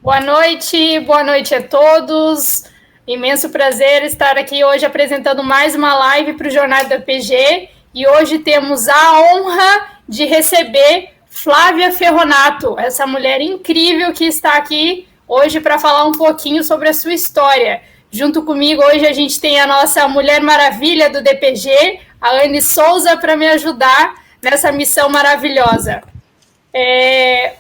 Boa noite a todos. Imenso prazer estar aqui hoje apresentando mais uma live para o Jornal da PG. E hoje temos a honra de receber Flávia Ferronato, essa mulher incrível que está aqui hoje para falar um pouquinho sobre a sua história. Junto comigo hoje a gente tem a nossa Mulher Maravilha do DPG, a Anne Souza, para me ajudar nessa missão maravilhosa.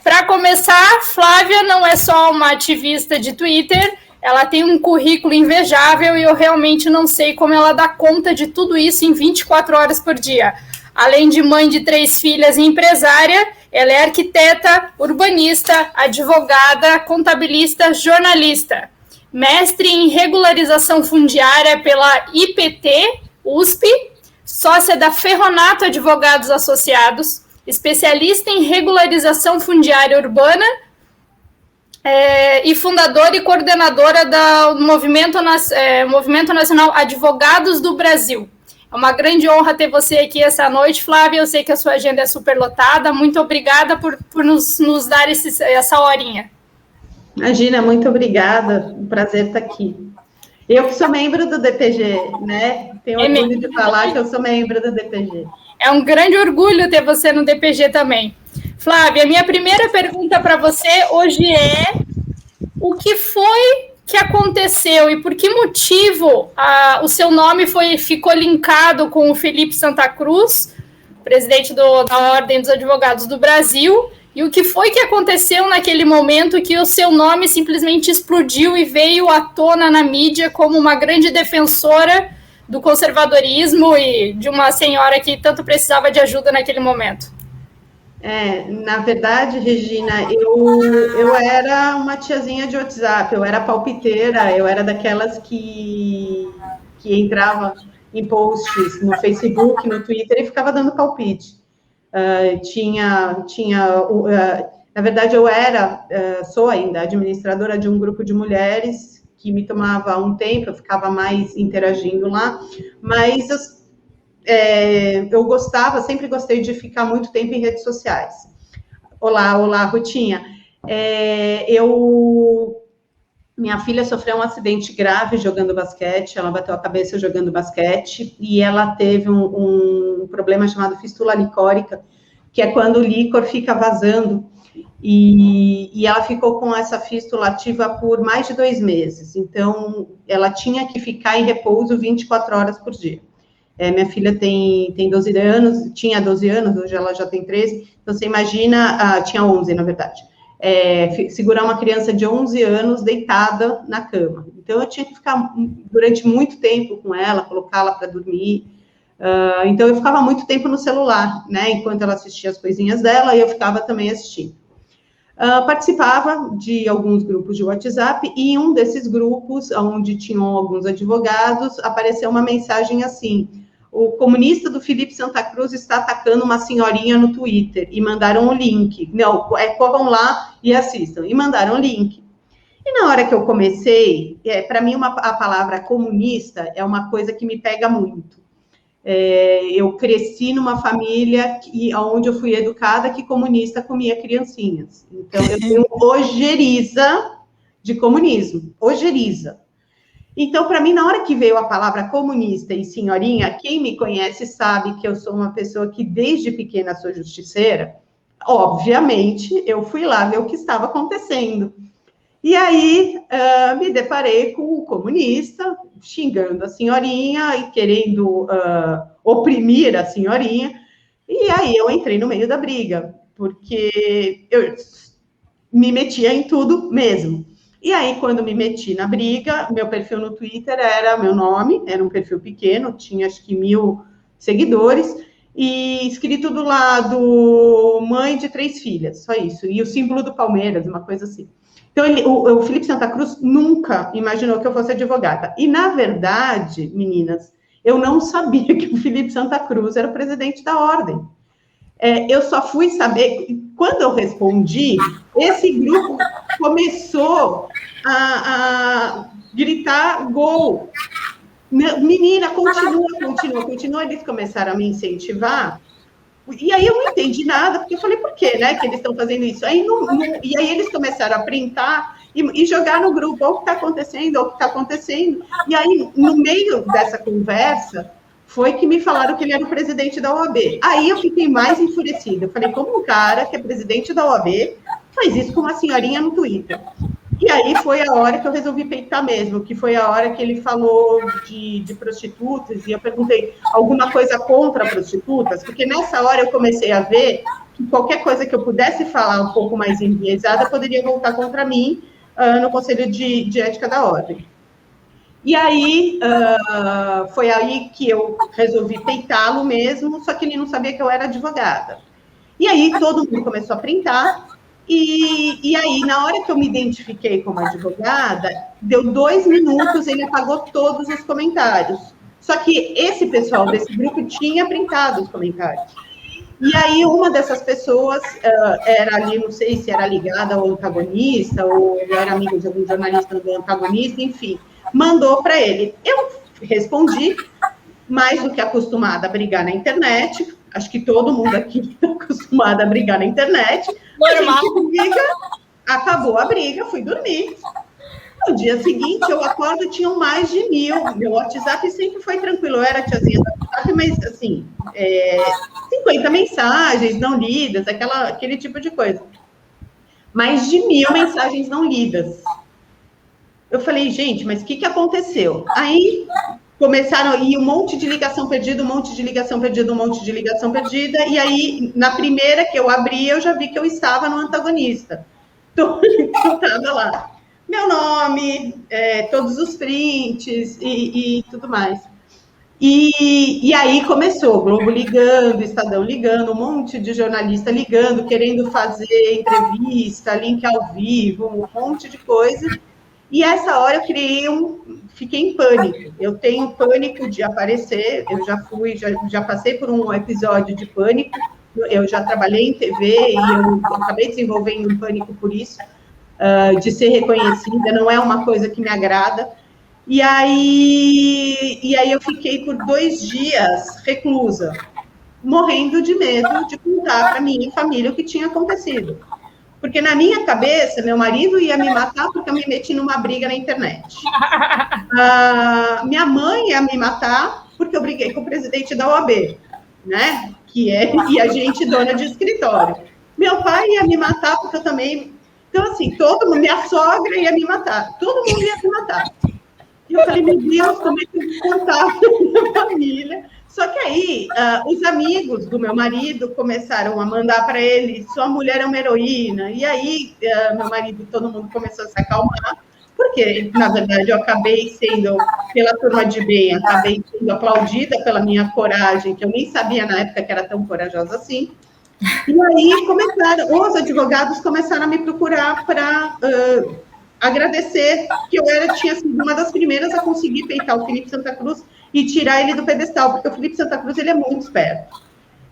Para começar, Flávia não é só uma ativista de Twitter, ela tem um currículo invejável e eu realmente não sei como ela dá conta de tudo isso em 24 horas por dia. Além de mãe de 3 filhas e empresária, ela é arquiteta, urbanista, advogada, contabilista, jornalista. Mestre em regularização fundiária pela IPT, USP, sócia da Ferronato Advogados Associados, especialista em regularização fundiária urbana e fundadora e coordenadora do Movimento Nacional Advogados do Brasil. É uma grande honra ter você aqui essa noite, Flávia. Eu sei que a sua agenda é super lotada. Muito obrigada por nos dar essa horinha. Imagina, muito obrigada. Um prazer estar aqui. Eu que sou membro do DPG, né? Tenho orgulho de falar que eu sou membro do DPG. É um grande orgulho ter você no DPG também. Flávia, minha primeira pergunta para você hoje é: o que foi que aconteceu e por que motivo o seu nome ficou linkado com o Felipe Santa Cruz, presidente da Ordem dos Advogados do Brasil, e o que foi que aconteceu naquele momento que o seu nome simplesmente explodiu e veio à tona na mídia como uma grande defensora do conservadorismo e de uma senhora que tanto precisava de ajuda naquele momento? Na verdade, Regina, eu era uma tiazinha de WhatsApp, eu era palpiteira, eu era daquelas que entrava em posts no Facebook, no Twitter e ficava dando palpite. Na verdade, eu sou ainda administradora de um grupo de mulheres que me tomava um tempo, eu ficava mais interagindo lá, mas eu sempre gostei de ficar muito tempo em redes sociais. Olá, Rutinha. Minha filha sofreu um acidente grave jogando basquete, ela bateu a cabeça jogando basquete, e ela teve um problema chamado fístula licórica, que é quando o líquor fica vazando, e ela ficou com essa fístula ativa por mais de 2 meses, então ela tinha que ficar em repouso 24 horas por dia. Minha filha tem 12 anos, tinha 12 anos, hoje ela já tem 13, então você imagina, tinha 11 na verdade, segurar uma criança de 11 anos deitada na cama. Então eu tinha que ficar durante muito tempo com ela, colocá-la para dormir. Então eu ficava muito tempo no celular, né, enquanto ela assistia as coisinhas dela, e eu ficava também assistindo. Participava de alguns grupos de WhatsApp, e em um desses grupos, onde tinham alguns advogados, apareceu uma mensagem assim: o comunista do Felipe Santa Cruz está atacando uma senhorinha no Twitter, e mandaram o link. Não, corram lá e assistam, e mandaram o link. E na hora que eu comecei, para mim a palavra comunista é uma coisa que me pega muito. Eu cresci numa família onde eu fui educada que comunista comia criancinhas. Então, eu tenho ojeriza de comunismo, ojeriza. Então, para mim, na hora que veio a palavra comunista e senhorinha, quem me conhece sabe que eu sou uma pessoa que desde pequena sou justiceira. Obviamente, eu fui lá ver o que estava acontecendo. E aí, me deparei com o comunista, xingando a senhorinha e querendo oprimir a senhorinha. E aí, eu entrei no meio da briga, porque eu me metia em tudo mesmo. E aí, quando me meti na briga, meu perfil no Twitter era meu nome, era um perfil pequeno, tinha acho que 1.000 seguidores, e escrito do lado, mãe de 3 filhas, só isso. E o símbolo do Palmeiras, uma coisa assim. Então, o Felipe Santa Cruz nunca imaginou que eu fosse advogada. E, na verdade, meninas, eu não sabia que o Felipe Santa Cruz era o presidente da ordem. Eu só fui saber, quando eu respondi, esse grupo começou a gritar gol. Menina, continua. Eles começaram a me incentivar. E aí eu não entendi nada, porque eu falei, por quê, né, que eles estão fazendo isso? E aí eles começaram a printar e jogar no grupo ou o que está acontecendo, ou o que está acontecendo. E aí, no meio dessa conversa, foi que me falaram que ele era o presidente da OAB. Aí eu fiquei mais enfurecida. Eu falei, como um cara que é presidente da OAB faz isso com uma senhorinha no Twitter? E aí foi a hora que eu resolvi peitar mesmo, que foi a hora que ele falou de prostitutas, e eu perguntei alguma coisa contra prostitutas, porque nessa hora eu comecei a ver que qualquer coisa que eu pudesse falar um pouco mais enviesada poderia voltar contra mim no Conselho de Ética da Ordem. E aí, foi aí que eu resolvi peitá-lo mesmo, só que ele não sabia que eu era advogada. E aí todo mundo começou a printar, e aí, na hora que eu me identifiquei como advogada, deu 2 minutos, ele apagou todos os comentários. Só que esse pessoal desse grupo tinha printado os comentários. E aí, uma dessas pessoas era ali, não sei se era ligada ao antagonista, ou era amigo de algum jornalista do antagonista, enfim, mandou para ele. Eu respondi, mais do que acostumada a brigar na internet, acho que todo mundo aqui está acostumado a brigar na internet. Normal. A gente briga, acabou a briga, fui dormir. No dia seguinte, eu acordo, tinham mais de 1000. Meu WhatsApp sempre foi tranquilo, eu era a tiazinha do WhatsApp, mas, assim, 50 mensagens não lidas, aquele tipo de coisa. Mais de 1000 mensagens não lidas. Eu falei, gente, mas o que aconteceu? Aí começaram a ir um monte de ligação perdida, um monte de ligação perdida, um monte de ligação perdida, e aí, na primeira que eu abri, eu já vi que eu estava no antagonista. Então, eu estava lá. Meu nome, todos os prints e tudo mais. E aí começou, Globo ligando, Estadão ligando, um monte de jornalista ligando, querendo fazer entrevista, link ao vivo, um monte de coisa. E essa hora eu fiquei em pânico. Eu tenho pânico de aparecer, eu já passei por um episódio de pânico, eu já trabalhei em TV e eu acabei desenvolvendo um pânico por isso, de ser reconhecida, não é uma coisa que me agrada. E aí eu fiquei por 2 dias reclusa, morrendo de medo de contar para minha família o que tinha acontecido. Porque na minha cabeça, meu marido ia me matar porque eu me meti numa briga na internet. Minha mãe ia me matar porque eu briguei com o presidente da OAB, né? E a gente dona de escritório. Meu pai ia me matar porque eu também... Então, assim, minha sogra ia me matar. Todo mundo ia me matar. E eu falei, meu Deus, como é que eu vou contar para minha família? Só que aí, os amigos do meu marido começaram a mandar para ele, sua mulher é uma heroína. E aí, meu marido, todo mundo começou a se acalmar, porque, na verdade, eu acabei sendo, pela turma de bem, acabei sendo aplaudida pela minha coragem, que eu nem sabia na época que era tão corajosa assim. E aí, os advogados começaram a me procurar para agradecer que eu tinha sido uma das primeiras a conseguir peitar o Felipe Santa Cruz e tirar ele do pedestal, porque o Felipe Santa Cruz ele é muito esperto.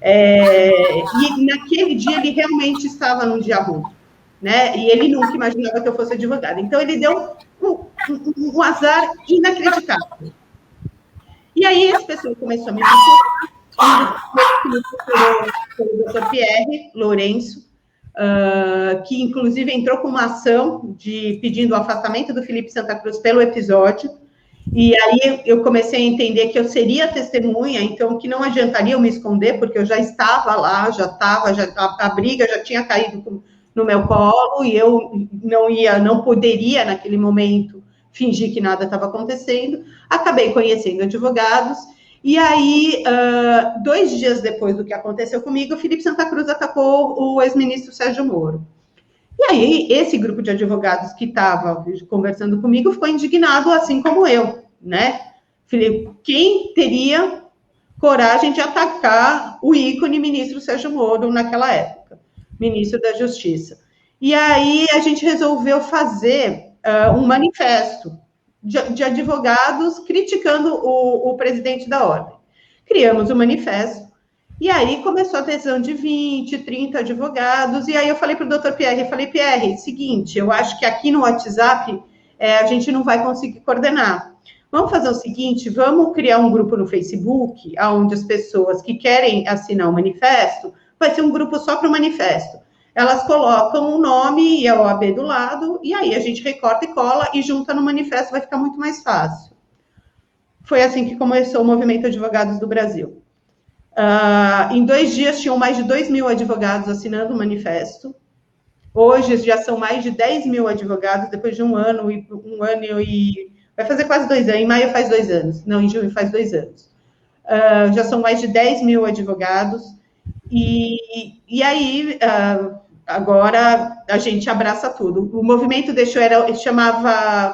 E naquele dia ele realmente estava num dia ruim, né? E ele nunca imaginava que eu fosse advogada. Então ele deu um azar inacreditável. E aí esse pessoal começou a me procurar, o Dr. Pierre Lourenço, que inclusive entrou com uma ação pedindo o afastamento do Felipe Santa Cruz pelo episódio. E aí eu comecei a entender que eu seria testemunha, então que não adiantaria eu me esconder, porque eu já estava lá, a briga já tinha caído no meu colo, e eu não poderia, naquele momento, fingir que nada estava acontecendo. Acabei conhecendo advogados, e aí, 2 dias depois do que aconteceu comigo, o Felipe Santa Cruz atacou o ex-ministro Sérgio Moro. E aí, esse grupo de advogados que estava conversando comigo ficou indignado, assim como eu, né? Falei, quem teria coragem de atacar o ícone ministro Sérgio Moro naquela época, ministro da Justiça? E aí, a gente resolveu fazer um manifesto de advogados criticando o presidente da ordem. Criamos o manifesto. E aí começou a adesão de 20, 30 advogados, e aí eu falei para o doutor Pierre, Pierre, seguinte, eu acho que aqui no WhatsApp a gente não vai conseguir coordenar. Vamos fazer o seguinte, vamos criar um grupo no Facebook, onde as pessoas que querem assinar o manifesto, vai ser um grupo só para o manifesto. elas colocam o nome e a OAB do lado, e aí a gente recorta e cola e junta no manifesto, vai ficar muito mais fácil. Foi assim que começou o Movimento Advogados do Brasil. Em 2 dias, tinham mais de 2.000 advogados assinando o manifesto. Hoje já são mais de 10.000 advogados, depois de um ano e vai fazer quase 2 anos, em maio faz 2 anos, não, em junho faz 2 anos. Já são mais de 10.000 advogados, e aí, agora a gente abraça tudo. O movimento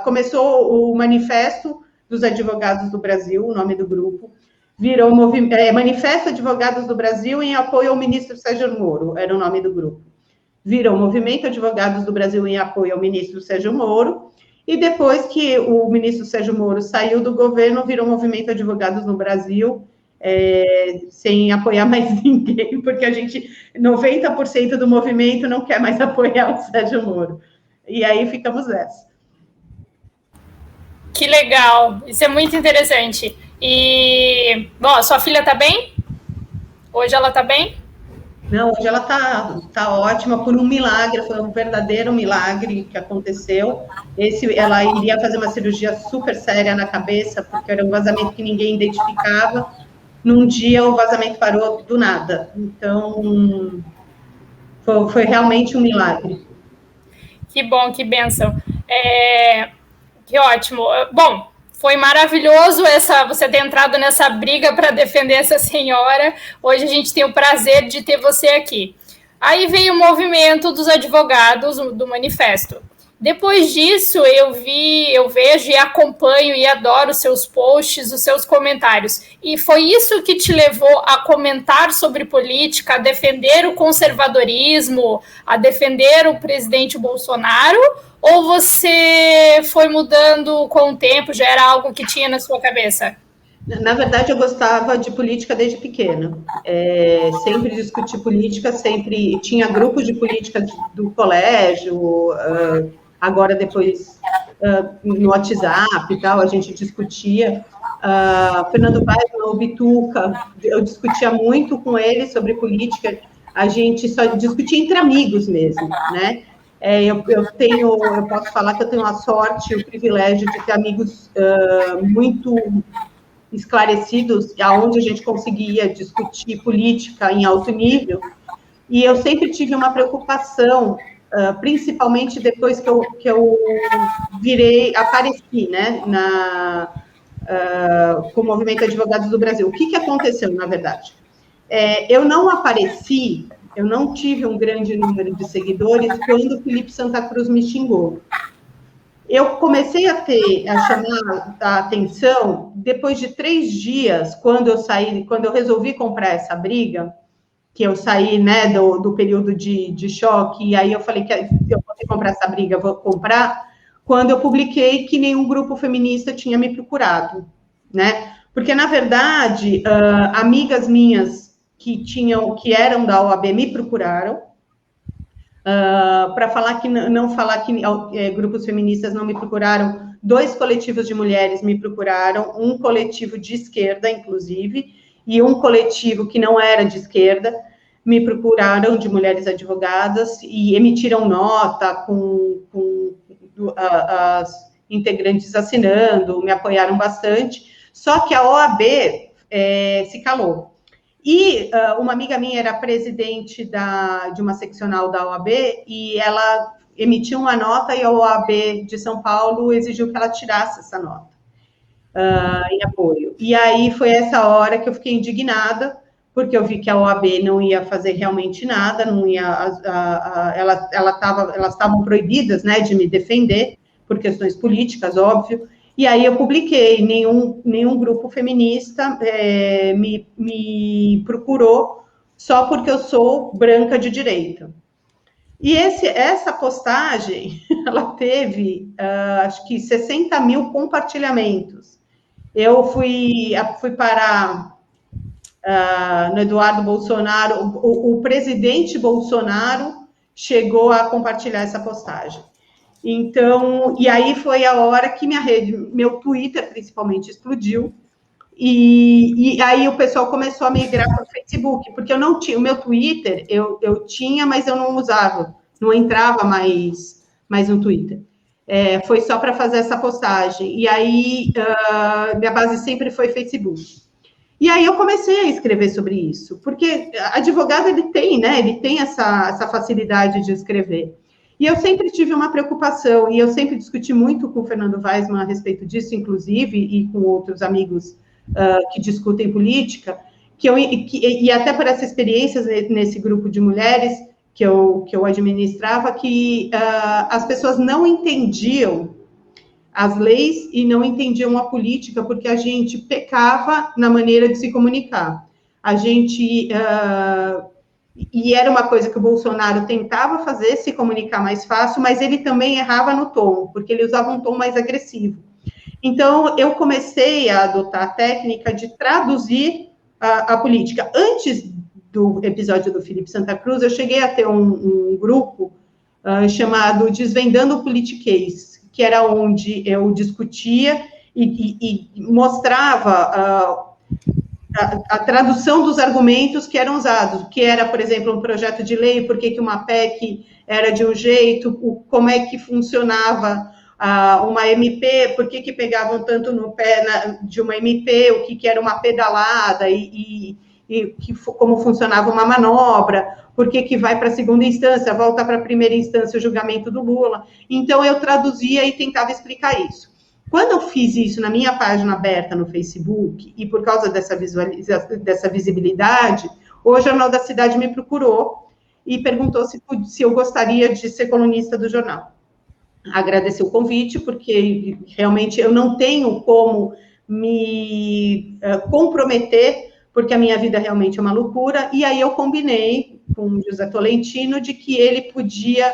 começou o Manifesto dos Advogados do Brasil, o nome do grupo, virou Manifesto Advogados do Brasil em apoio ao ministro Sérgio Moro, era o nome do grupo. Virou Movimento Advogados do Brasil em apoio ao ministro Sérgio Moro, e depois que o ministro Sérgio Moro saiu do governo, virou Movimento Advogados no Brasil, sem apoiar mais ninguém, porque 90% do movimento não quer mais apoiar o Sérgio Moro. E aí ficamos nessa. Que legal, isso é muito interessante. E, bom, sua filha tá bem? Hoje ela tá bem? Não, hoje ela tá ótima, por um milagre, foi um verdadeiro milagre que aconteceu. Ela iria fazer uma cirurgia super séria na cabeça, porque era um vazamento que ninguém identificava. Num dia o vazamento parou do nada. Então, foi realmente um milagre. Que bom, que bênção. Que ótimo. Bom, foi maravilhoso você ter entrado nessa briga para defender essa senhora. Hoje a gente tem o prazer de ter você aqui. Aí veio o movimento dos advogados do manifesto. Depois disso, eu vejo e acompanho e adoro os seus posts, os seus comentários. E foi isso que te levou a comentar sobre política, a defender o conservadorismo, a defender o presidente Bolsonaro? Ou você foi mudando com o tempo, já era algo que tinha na sua cabeça? Na verdade, eu gostava de política desde pequena. Sempre discuti política, sempre tinha grupos de política do colégio, agora depois no WhatsApp e tal, a gente discutia. Fernando Paes, o Bituca, eu discutia muito com ele sobre política, a gente só discutia entre amigos mesmo, né? Eu posso falar que eu tenho a sorte, o privilégio de ter amigos muito esclarecidos, aonde a gente conseguia discutir política em alto nível, e eu sempre tive uma preocupação, principalmente depois que eu apareci, né, com o Movimento Advogados do Brasil. O que aconteceu, na verdade? Eu não apareci, eu não tive um grande número de seguidores quando o Felipe Santa Cruz me xingou. Eu comecei a chamar a atenção depois de 3 dias, quando eu resolvi comprar essa briga, que eu saí, né, do período de choque, e aí eu falei que eu vou comprar essa briga, vou comprar, quando eu publiquei que nenhum grupo feminista tinha me procurado, né? Porque, na verdade, amigas minhas que eram da OAB me procuraram, para falar que grupos feministas não me procuraram, 2 coletivos de mulheres me procuraram, um coletivo de esquerda, inclusive, e um coletivo que não era de esquerda, me procuraram, de mulheres advogadas, e emitiram nota com as integrantes assinando, me apoiaram bastante, só que a OAB se calou. E uma amiga minha era presidente de uma seccional da OAB, e ela emitiu uma nota, e a OAB de São Paulo exigiu que ela tirasse essa nota em apoio. E aí foi essa hora que eu fiquei indignada, porque eu vi que a OAB não ia fazer realmente nada, não ia, elas estavam proibidas, né, de me defender, por questões políticas, óbvio. E aí eu publiquei, nenhum grupo feminista me procurou, só porque eu sou branca de direita. E essa postagem, ela teve, acho que 60.000 compartilhamentos. Eu fui parar no Eduardo Bolsonaro, o presidente Bolsonaro chegou a compartilhar essa postagem. Então, e aí foi a hora que meu Twitter, principalmente, explodiu, E aí o pessoal começou a migrar para o Facebook, porque eu não tinha, o meu Twitter eu tinha, mas eu não usava, não entrava mais no Twitter. Foi só para fazer essa postagem. E aí minha base sempre foi Facebook. E aí eu comecei a escrever sobre isso, porque advogado ele tem, né? Ele tem essa facilidade de escrever. E eu sempre tive uma preocupação, e eu sempre discuti muito com o Fernando Weisman a respeito disso, inclusive, e com outros amigos que discutem política, e até por essa experiência nesse grupo de mulheres que eu administrava, que as pessoas não entendiam as leis e não entendiam a política, porque a gente pecava na maneira de se comunicar. A gente... e era uma coisa que o Bolsonaro tentava fazer, se comunicar mais fácil, mas ele também errava no tom, porque ele usava um tom mais agressivo. Então, eu comecei a adotar a técnica de traduzir a política. Antes do episódio do Felipe Santa Cruz, eu cheguei a ter um grupo chamado Desvendando o Politiquês, que era onde eu discutia e mostrava a tradução dos argumentos que eram usados, que era, por exemplo, um projeto de lei, por que uma PEC era de um jeito, como é que funcionava uma MP, por que pegavam tanto no pé de uma MP, o que era uma pedalada como funcionava uma manobra, por que vai para a segunda instância, volta para a primeira instância o julgamento do Lula. Então, eu traduzia e tentava explicar isso. Quando eu fiz isso na minha página aberta no Facebook, e por causa dessa visibilidade, o Jornal da Cidade me procurou e perguntou se eu gostaria de ser colunista do jornal. Agradecer o convite, porque realmente eu não tenho como me comprometer, porque a minha vida realmente é uma loucura, e aí eu combinei com o José Tolentino de que ele podia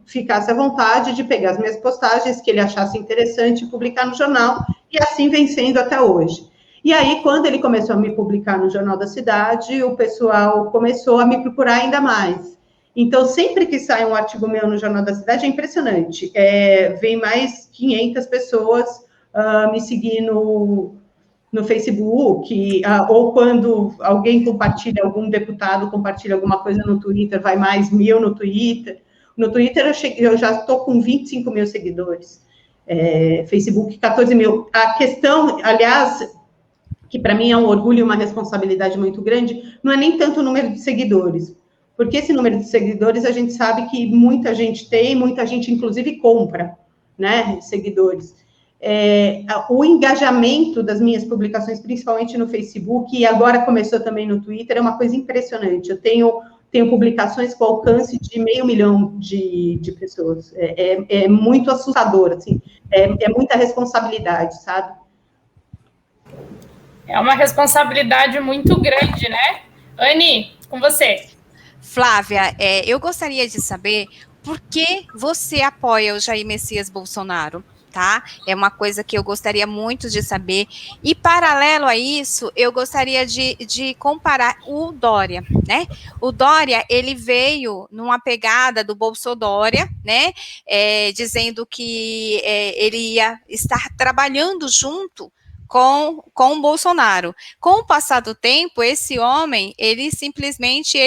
ficasse à vontade de pegar as minhas postagens, que ele achasse interessante, e publicar no jornal, e assim vem sendo até hoje. E aí, quando ele começou a me publicar no Jornal da Cidade, o pessoal começou a me procurar ainda mais. Então, sempre que sai um artigo meu no Jornal da Cidade, é impressionante. Vem mais 500 pessoas me seguindo no Facebook, ou quando alguém compartilha, algum deputado compartilha alguma coisa no Twitter, vai mais 1.000 no Twitter. No Twitter eu já estou com 25 mil seguidores. Facebook, 14 mil. A questão, aliás, que para mim é um orgulho e uma responsabilidade muito grande, não é nem tanto o número de seguidores, porque esse número de seguidores a gente sabe que muita gente tem, muita gente inclusive compra, né, seguidores. O engajamento das minhas publicações, principalmente no Facebook, e agora começou também no Twitter, é uma coisa impressionante. Eu tenho publicações com alcance de 500 mil de pessoas. É muito assustador, assim, é muita responsabilidade, sabe? É uma responsabilidade muito grande, né? Anny, com você. Flávia, eu gostaria de saber por que você apoia o Jair Messias Bolsonaro, tá? É uma coisa que eu gostaria muito de saber. E, paralelo a isso, eu gostaria de comparar o Dória, né? O Dória, ele veio numa pegada do Bolsodória, né? Dizendo que ele ia estar trabalhando junto com o Bolsonaro. Com o passar do tempo, esse homem, ele simplesmente,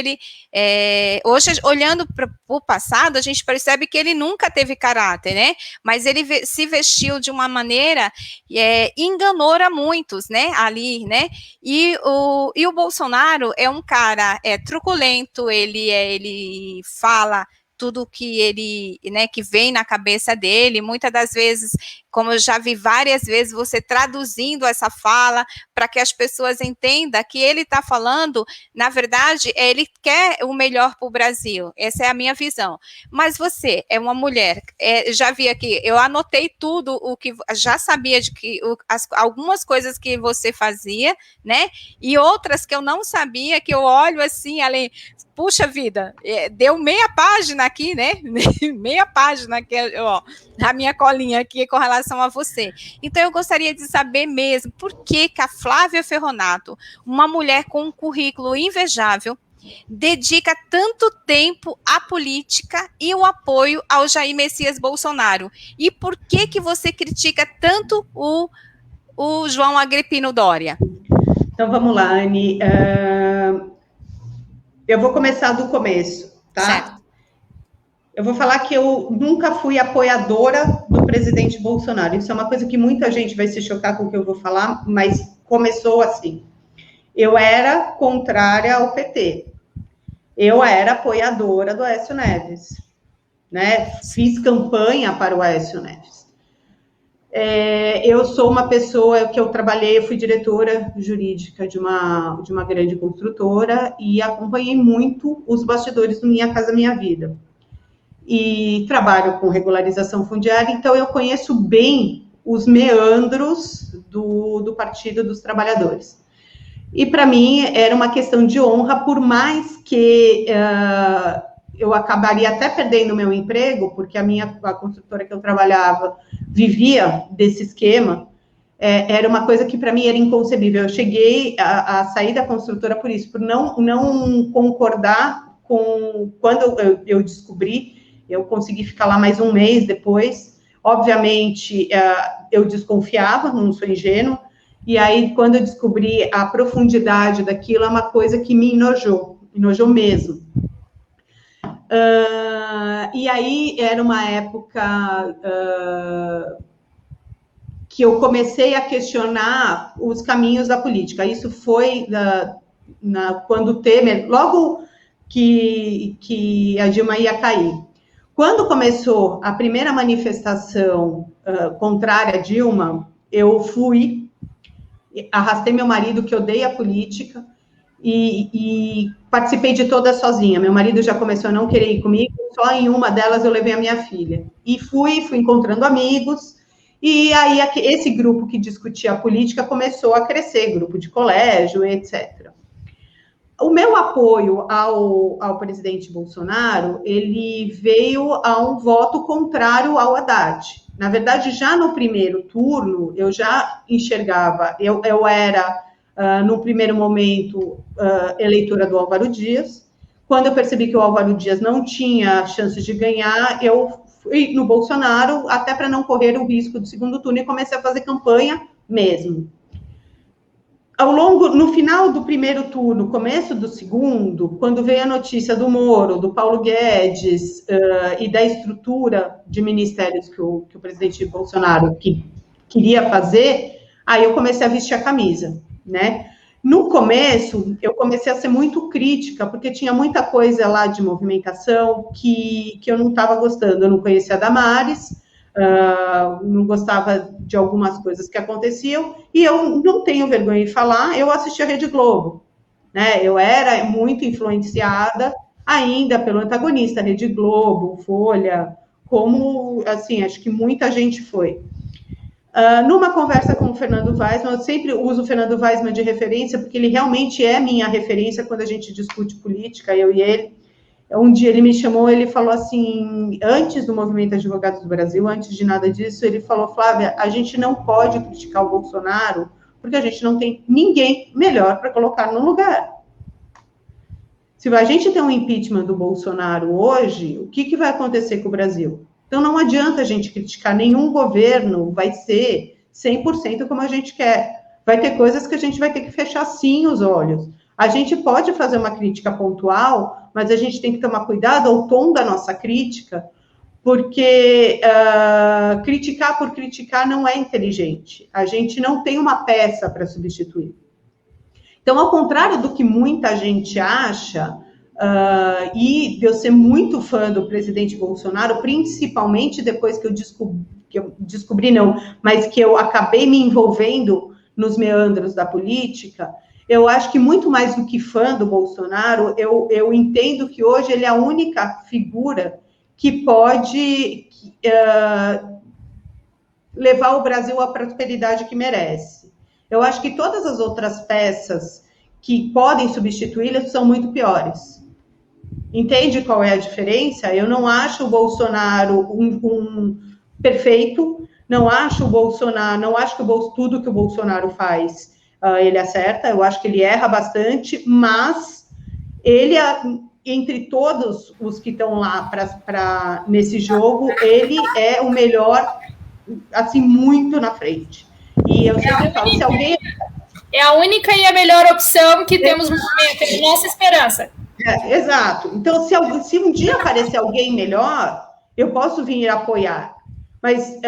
hoje, olhando para o passado, a gente percebe que ele nunca teve caráter, né? Mas ele se vestiu de uma maneira, enganou a muitos, né? Ali, né? E o Bolsonaro é um cara truculento, ele fala tudo que ele, né, que vem na cabeça dele, muitas das vezes, como eu já vi várias vezes, você traduzindo essa fala para que as pessoas entendam que ele está falando, na verdade, ele quer o melhor para o Brasil, essa é a minha visão. Mas você é uma mulher, já vi aqui, eu anotei tudo o que, já sabia de que algumas coisas que você fazia, né, e outras que eu não sabia, que eu olho assim, além, puxa vida, deu meia página aqui, né? Meia página aqui, ó, a minha colinha aqui com relação a você. Então, eu gostaria de saber mesmo por que a Flávia Ferronato, uma mulher com um currículo invejável, dedica tanto tempo à política e o apoio ao Jair Messias Bolsonaro. E por que você critica tanto o João Agripino Doria? Então, vamos lá, Anny. Eu vou começar do começo, tá? Certo. Eu vou falar que eu nunca fui apoiadora do presidente Bolsonaro. Isso é uma coisa que muita gente vai se chocar com o que eu vou falar, mas começou assim. Eu era contrária ao PT. Eu era apoiadora do Aécio Neves, né? Fiz campanha para o Aécio Neves. Eu sou uma pessoa que eu fui diretora jurídica de uma grande construtora e acompanhei muito os bastidores do Minha Casa Minha Vida. E trabalho com regularização fundiária, então eu conheço bem os meandros do Partido dos Trabalhadores. E para mim era uma questão de honra, por mais que eu acabaria até perdendo o meu emprego, porque a construtora que eu trabalhava vivia desse esquema, era uma coisa que para mim era inconcebível. Eu cheguei a sair da construtora por isso, por não concordar com... Quando eu descobri, eu consegui ficar lá mais um mês depois. Obviamente, eu desconfiava, não sou ingênua, e aí, quando eu descobri a profundidade daquilo, é uma coisa que me enojou mesmo. E aí, era uma época que eu comecei a questionar os caminhos da política. Isso foi quando o Temer, logo que a Dilma ia cair. Quando começou a primeira manifestação contrária a Dilma, eu arrastei meu marido, que odeia a política, e participei de todas sozinha. Meu marido já começou a não querer ir comigo, só em uma delas eu levei a minha filha. E fui encontrando amigos, e aí esse grupo que discutia a política começou a crescer, grupo de colégio, etc. O meu apoio ao presidente Bolsonaro, ele veio a um voto contrário ao Haddad. Na verdade, já no primeiro turno, eu já enxergava, eu era, no primeiro momento, eleitora do Álvaro Dias. Quando eu percebi que o Álvaro Dias não tinha chances de ganhar, eu fui no Bolsonaro, até para não correr o risco do segundo turno, e comecei a fazer campanha mesmo. No final do primeiro turno, começo do segundo, quando veio a notícia do Moro, do Paulo Guedes e da estrutura de ministérios que o presidente Bolsonaro queria fazer, aí eu comecei a vestir a camisa, né? No começo, eu comecei a ser muito crítica, porque tinha muita coisa lá de movimentação que eu não estava gostando. Eu não conhecia a Damares, não gostava de algumas coisas que aconteciam, e eu não tenho vergonha de falar, eu assisti a Rede Globo, né? Eu era muito influenciada ainda pelo antagonista, Rede Globo, Folha, como, assim, acho que muita gente foi. Numa conversa com o Fernando Weissmann, eu sempre uso o Fernando Weissmann de referência, porque ele realmente é minha referência quando a gente discute política, eu e ele. Um dia ele me chamou, ele falou assim, antes do Movimento Advogados do Brasil, antes de nada disso, ele falou: Flávia, a gente não pode criticar o Bolsonaro, porque a gente não tem ninguém melhor para colocar no lugar. Se a gente tem um impeachment do Bolsonaro hoje, o que vai acontecer com o Brasil? Então, não adianta a gente criticar, nenhum governo vai ser 100% como a gente quer. Vai ter coisas que a gente vai ter que fechar sim os olhos. A gente pode fazer uma crítica pontual, mas a gente tem que tomar cuidado ao tom da nossa crítica, porque criticar por criticar não é inteligente. A gente não tem uma peça para substituir. Então, ao contrário do que muita gente acha, e eu ser muito fã do presidente Bolsonaro, principalmente depois que eu descobri não, mas que eu acabei me envolvendo nos meandros da política, eu acho que muito mais do que fã do Bolsonaro, eu entendo que hoje ele é a única figura que pode levar o Brasil à prosperidade que merece. Eu acho que todas as outras peças que podem substituí-lo são muito piores. Entende qual é a diferença? Eu não acho o Bolsonaro um perfeito, não acho que tudo que o Bolsonaro faz ele acerta, eu acho que ele erra bastante, mas ele, entre todos os que estão lá nesse jogo, ele é o melhor, assim, muito na frente. E eu sempre falo, se alguém... É a única e a melhor opção que temos no momento, é nossa esperança. Exato. Então, se um dia aparecer alguém melhor, eu posso vir apoiar. Mas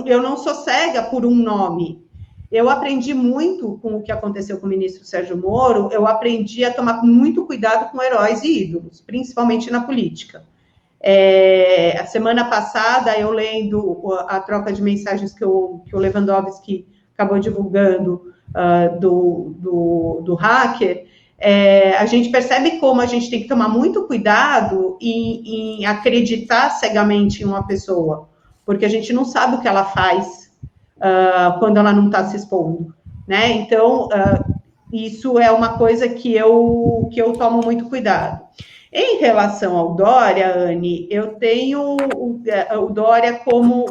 eu não sou cega por um nome. Eu aprendi muito com o que aconteceu com o ministro Sérgio Moro, eu aprendi a tomar muito cuidado com heróis e ídolos, principalmente na política. A semana passada, eu lendo a troca de mensagens que o Lewandowski acabou divulgando do hacker, a gente percebe como a gente tem que tomar muito cuidado em acreditar cegamente em uma pessoa, porque a gente não sabe o que ela faz quando ela não está se expondo, né? Então, isso é uma coisa que eu tomo muito cuidado. Em relação ao Dória, Anne, eu tenho o Dória como...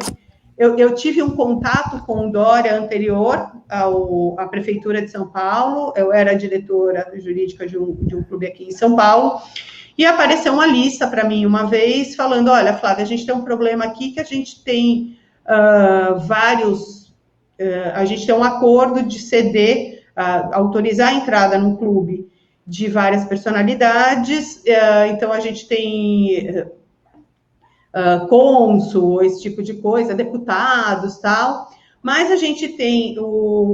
Eu tive um contato com o Dória anterior à Prefeitura de São Paulo, eu era diretora jurídica de um clube aqui em São Paulo, e apareceu uma lista para mim uma vez, falando, olha, Flávia, a gente tem um problema aqui que a gente tem a gente tem um acordo de ceder, autorizar a entrada no clube de várias personalidades, então a gente tem... cônsul, esse tipo de coisa, deputados, tal, mas a gente tem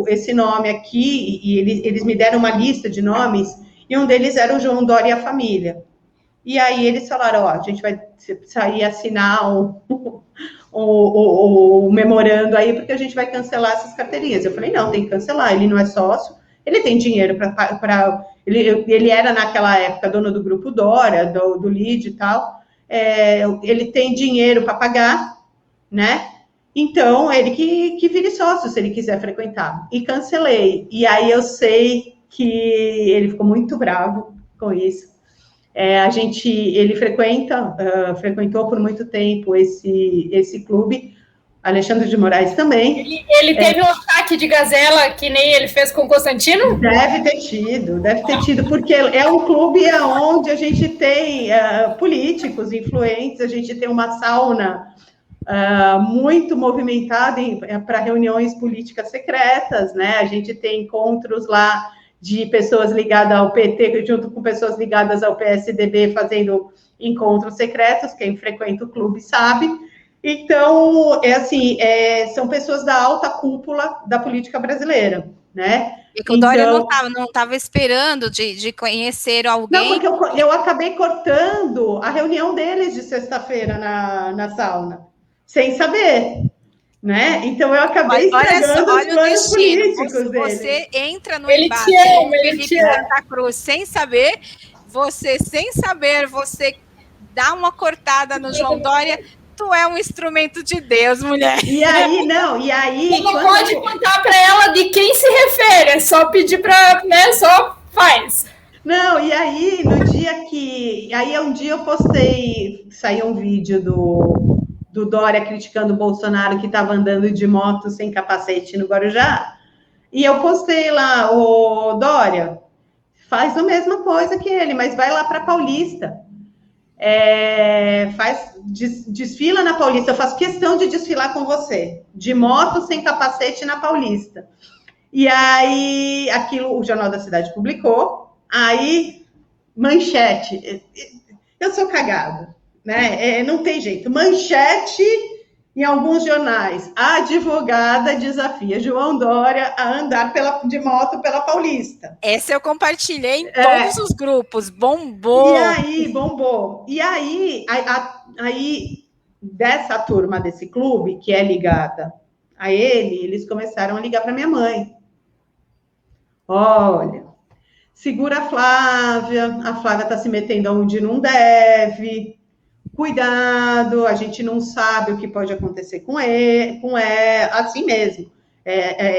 esse nome aqui, e eles me deram uma lista de nomes, e um deles era o João Dória e a família. E aí eles falaram, a gente vai sair assinar o memorando aí, porque a gente vai cancelar essas carteirinhas. Eu falei, não, tem que cancelar, ele não é sócio, ele tem dinheiro para... Ele era, naquela época, dono do Grupo Dória, do LID e tal, ele tem dinheiro para pagar, né? Então, ele que vire sócio, se ele quiser frequentar. E cancelei. E aí eu sei que ele ficou muito bravo com isso. Ele frequentou por muito tempo esse clube. Alexandre de Moraes também. Ele teve um ataque de gazela, que nem ele fez com o Constantino? Deve ter tido, porque é um clube onde a gente tem políticos influentes, a gente tem uma sauna muito movimentada para reuniões políticas secretas, né? A gente tem encontros lá de pessoas ligadas ao PT, junto com pessoas ligadas ao PSDB, fazendo encontros secretos, quem frequenta o clube sabe. Então, são pessoas da alta cúpula da política brasileira, né? E que o Dória não estava esperando de conhecer alguém. Não, porque eu acabei cortando a reunião deles de sexta-feira na sauna, sem saber, né? Então, eu acabei estragando os planos políticos dele. Você entra no embate Felipe Santa Cruz sem saber, você dá uma cortada no João Dória. Tu é um instrumento de Deus, mulher. E aí... Você não pode contar para ela de quem se refere, é só pedir para, né, só faz. Não, e aí, no dia que... Aí, um dia eu postei, saiu um vídeo do Dória criticando o Bolsonaro, que estava andando de moto sem capacete no Guarujá, e eu postei lá, o Dória, faz a mesma coisa que ele, mas vai lá para Paulista. Desfila na Paulista, eu faço questão de desfilar com você, de moto sem capacete na Paulista. E aí, o Jornal da Cidade publicou, aí, manchete, eu sou cagada, né? Não tem jeito, manchete em alguns jornais, a advogada desafia João Dória a andar de moto pela Paulista. Essa eu compartilhei em todos os grupos, bombou. E aí, bombou. E aí, dessa turma desse clube, que é ligada a eles começaram a ligar para minha mãe. Olha, segura a Flávia está se metendo onde não deve, cuidado, a gente não sabe o que pode acontecer com ela, assim mesmo,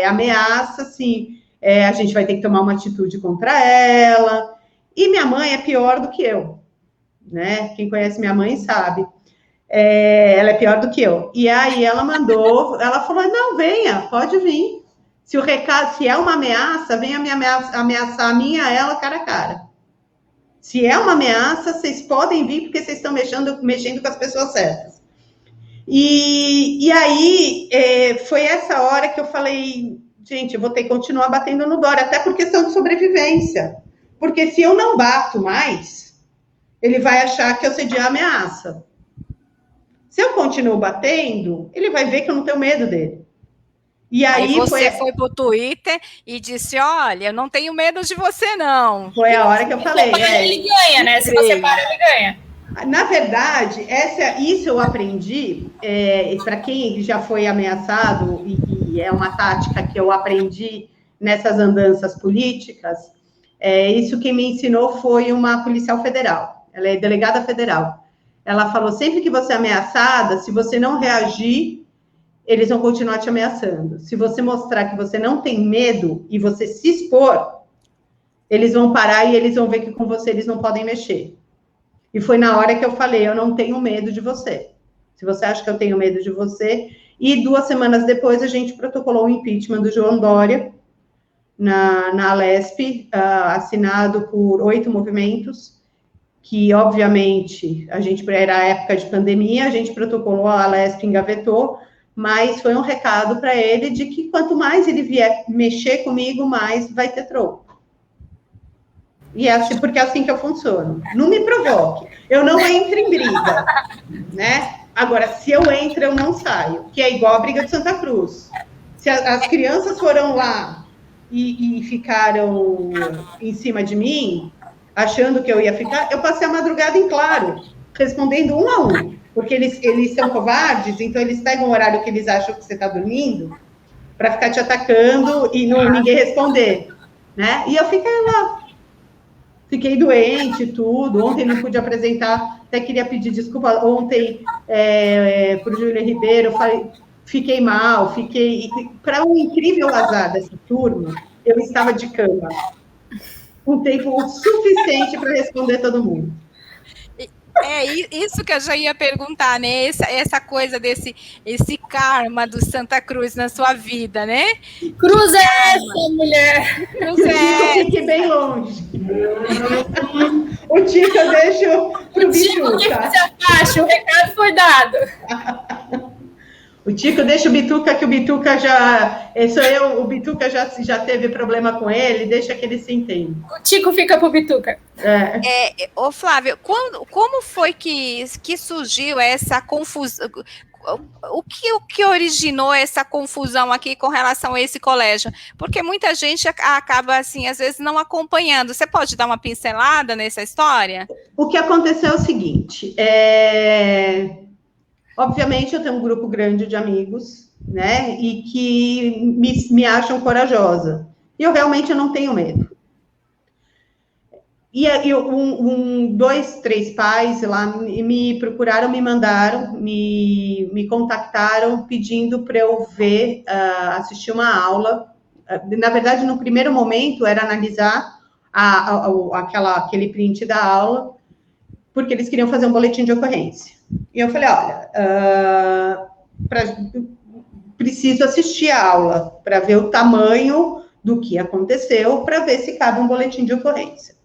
ameaça, assim, a gente vai ter que tomar uma atitude contra ela, e minha mãe é pior do que eu, né, quem conhece minha mãe sabe, ela é pior do que eu, e aí ela falou, não, venha, pode vir, se é uma ameaça, venha me ameaçar a mim e a ela cara a cara. Se é uma ameaça, vocês podem vir porque vocês estão mexendo com as pessoas certas. E aí, foi essa hora que eu falei, gente, eu vou ter que continuar batendo no Dória, até por questão de sobrevivência. Porque se eu não bato mais, ele vai achar que eu cedi a ameaça. Se eu continuo batendo, ele vai ver que eu não tenho medo dele. E aí você foi pro Twitter e disse, olha, eu não tenho medo de você, não. Foi a hora que eu falei. Ele ganha, né? Se você para, ele ganha. Na verdade, isso eu aprendi, para quem já foi ameaçado, e é uma tática que eu aprendi nessas andanças políticas, isso quem me ensinou foi uma policial federal, ela é delegada federal. Ela falou, sempre que você é ameaçada, se você não reagir, eles vão continuar te ameaçando. Se você mostrar que você não tem medo e você se expor, eles vão parar e eles vão ver que com você eles não podem mexer. E foi na hora que eu falei, eu não tenho medo de você. Se você acha que eu tenho medo de você... E 2 semanas depois, a gente protocolou o impeachment do João Dória, na Alesp, assinado por 8 movimentos, que, obviamente, era a época de pandemia, a gente protocolou, a Alesp engavetou, mas foi um recado para ele de que quanto mais ele vier mexer comigo, mais vai ter troco. E porque é assim que eu funciono. Não me provoque. Eu não entro em briga, né? Agora, se eu entro, eu não saio. Que é igual a briga de Santa Cruz. Se as crianças foram lá e ficaram em cima de mim, achando que eu ia ficar, eu passei a madrugada em claro, respondendo 1 a 1. Porque eles são covardes, então eles pegam o horário que eles acham que você está dormindo para ficar te atacando e ninguém responder, né? E eu fiquei lá. Fiquei doente, tudo. Ontem não pude apresentar, até queria pedir desculpa. Ontem, para o Júlio Ribeiro, fiquei mal, Para um incrível azar dessa turma, eu estava de cama. Um tempo suficiente para responder todo mundo. Isso que eu já ia perguntar, né? Essa coisa esse karma do Santa Cruz na sua vida, né? Cruz é essa, mulher! Cruz é essa. Fique bem longe. O Tico eu deixo pro Bituca. O recado foi dado. O Tico deixa o Bituca, que o Bituca o Bituca já teve problema com ele, deixa que ele se entenda. O Tico fica pro Bituca. Ô Flávio, como foi que surgiu essa confusão? O que originou essa confusão aqui com relação a esse colégio? Porque muita gente acaba, assim, às vezes não acompanhando. Você pode dar uma pincelada nessa história? O que aconteceu é o seguinte, obviamente eu tenho um grupo grande de amigos, né, e que me acham corajosa. E eu realmente não tenho medo. E 2, 3 pais lá me procuraram, me mandaram, me contactaram pedindo para eu assistir uma aula. Na verdade, no primeiro momento, era analisar aquele print da aula, porque eles queriam fazer um boletim de ocorrência. E eu falei, olha, preciso assistir a aula para ver o tamanho do que aconteceu, para ver se cabe um boletim de ocorrência.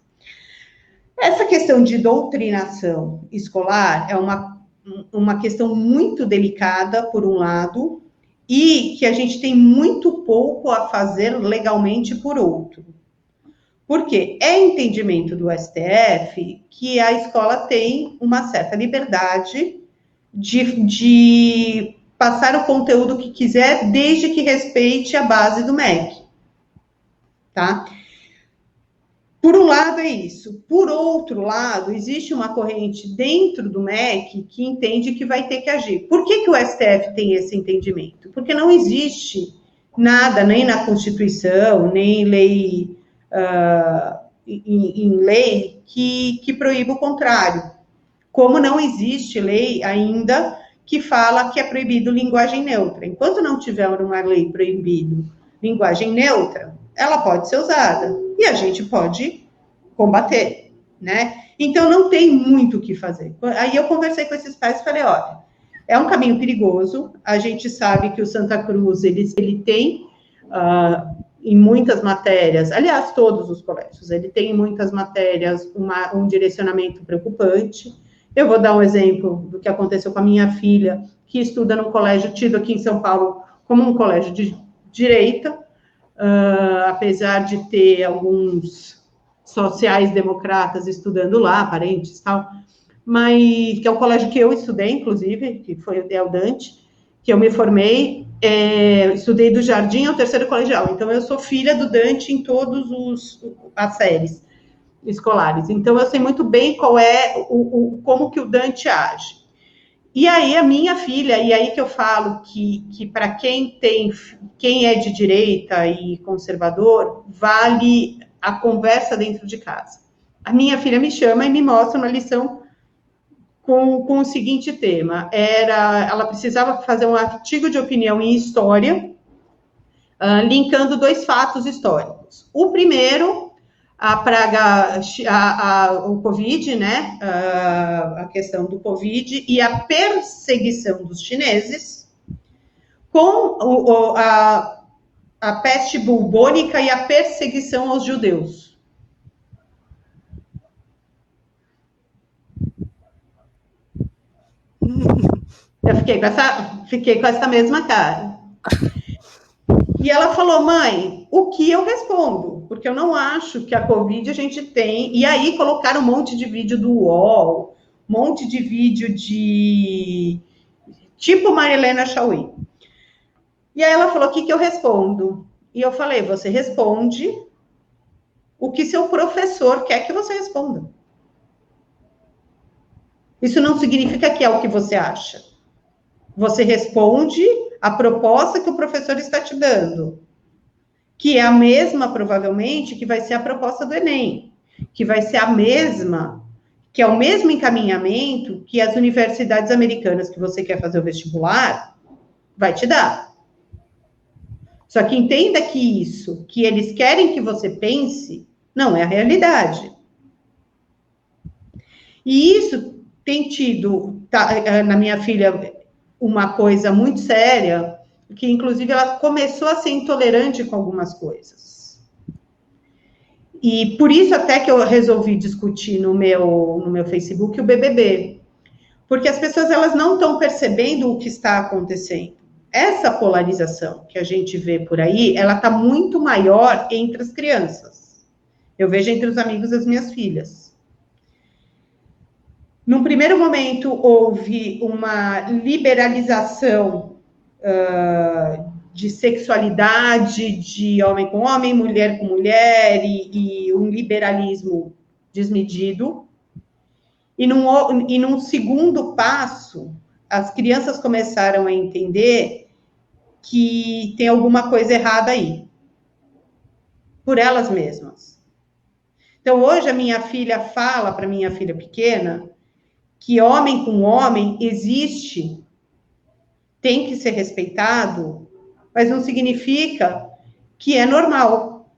Essa questão de doutrinação escolar é uma questão muito delicada, por um lado, e que a gente tem muito pouco a fazer legalmente, por outro. Porque é entendimento do STF que a escola tem uma certa liberdade de passar o conteúdo que quiser, desde que respeite a base do MEC, tá? Por um lado é isso. Por outro lado, existe uma corrente dentro do MEC que entende que vai ter que agir. Por que o STF tem esse entendimento? Porque não existe nada, nem na Constituição, nem lei, em lei, que proíba o contrário. Como não existe lei ainda que fala que é proibido linguagem neutra. Enquanto não tiver uma lei proibindo linguagem neutra, ela pode ser usada. E a gente pode combater, né? Então, não tem muito o que fazer. Aí eu conversei com esses pais e falei, olha, é um caminho perigoso, a gente sabe que o Santa Cruz, ele tem, em muitas matérias, aliás, todos os colégios, ele tem em muitas matérias um direcionamento preocupante, Eu vou dar um exemplo do que aconteceu com a minha filha, que estuda num colégio tido aqui em São Paulo como um colégio de direita, apesar de ter alguns sociais-democratas estudando lá, parentes e tal, mas que é o colégio que eu estudei, inclusive, que foi o Del Dante, que eu me formei, estudei do jardim ao terceiro colegial, então eu sou filha do Dante em todas as séries escolares, então eu sei muito bem qual é como que o Dante age. E aí a minha filha, e aí que eu falo que para quem é de direita e conservador, vale a conversa dentro de casa. A minha filha me chama e me mostra uma lição com o seguinte tema, ela precisava fazer um artigo de opinião em história, linkando 2 fatos históricos. O primeiro, a praga, o Covid, né, a questão do Covid e a perseguição dos chineses com a peste bubônica e a perseguição aos judeus. Eu fiquei com essa mesma cara. E ela falou, mãe, o que eu respondo? Porque eu não acho que a Covid a gente tem... E aí colocaram um monte de vídeo do UOL, um monte de vídeo de... tipo Marilena Chauí. E aí ela falou, o que eu respondo? E eu falei, você responde o que seu professor quer que você responda. Isso não significa que é o que você acha. Você responde a proposta que o professor está te dando, que é a mesma, provavelmente, que vai ser a proposta do Enem, que vai ser a mesma, que é o mesmo encaminhamento que as universidades americanas que você quer fazer o vestibular vai te dar. Só que entenda que isso, que eles querem que você pense, não é a realidade. E isso tem tido, na minha filha, uma coisa muito séria, que inclusive ela começou a ser intolerante com algumas coisas. E por isso até que eu resolvi discutir no meu Facebook o BBB. Porque as pessoas elas não estão percebendo o que está acontecendo. Essa polarização que a gente vê por aí, ela está muito maior entre as crianças. Eu vejo entre os amigos das minhas filhas. Num primeiro momento, houve uma liberalização de sexualidade, de homem com homem, mulher com mulher, e um liberalismo desmedido. E num segundo passo, as crianças começaram a entender que tem alguma coisa errada aí, por elas mesmas. Então, hoje, a minha filha fala para minha filha pequena que homem com homem existe, tem que ser respeitado, mas não significa que é normal.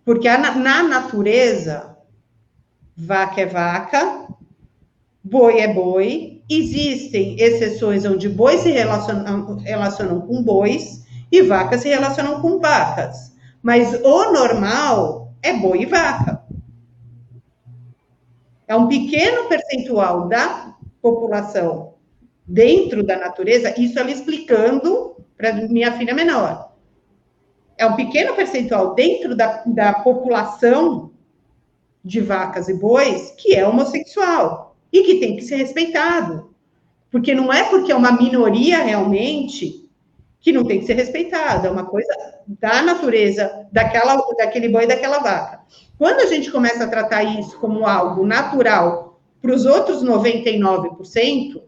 Porque na natureza, vaca é vaca, boi é boi, existem exceções onde bois se relacionam com bois e vacas se relacionam com vacas. Mas o normal é boi e vaca. É um pequeno percentual da população dentro da natureza, isso ela explicando para minha filha menor. É um pequeno percentual dentro da população de vacas e bois que é homossexual e que tem que ser respeitado. Porque não é porque é uma minoria realmente que não tem que ser respeitado, é uma coisa da natureza daquele boi e daquela vaca. Quando a gente começa a tratar isso como algo natural para os outros 99%,